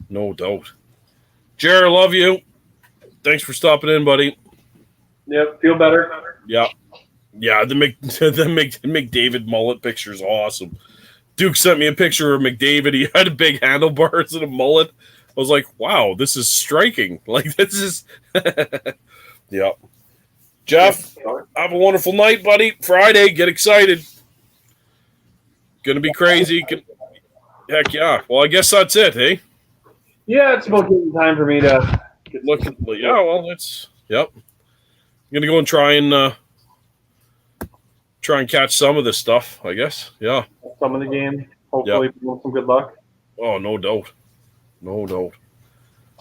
No doubt. Jer, love you. Thanks for stopping in, buddy. Yep, feel better. Yeah. The McDavid mullet picture is awesome. Duke sent me a picture of McDavid. He had a big handlebars and a mullet. I was like, wow, this is striking. Like, this is... Yeah. Jeff, have a wonderful night, buddy. Friday, get excited. Gonna be crazy. Heck yeah. Well, I guess that's it, hey? Yeah, it's about getting time for me to... Look, yeah, well, it's... Yep. I'm gonna go and try and catch some of this stuff, I guess. Yeah. Some of the game. Hopefully, with some good luck. Oh, no doubt. Oh,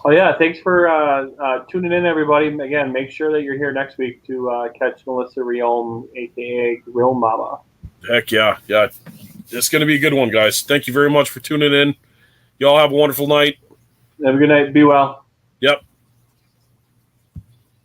yeah. Thanks for tuning in, everybody. Again, make sure that you're here next week to catch Melissa Riom, a.k.a. Grill Mama. Heck yeah. Yeah. It's going to be a good one, guys. Thank you very much for tuning in. Y'all have a wonderful night. Have a good night. Be well. Yep.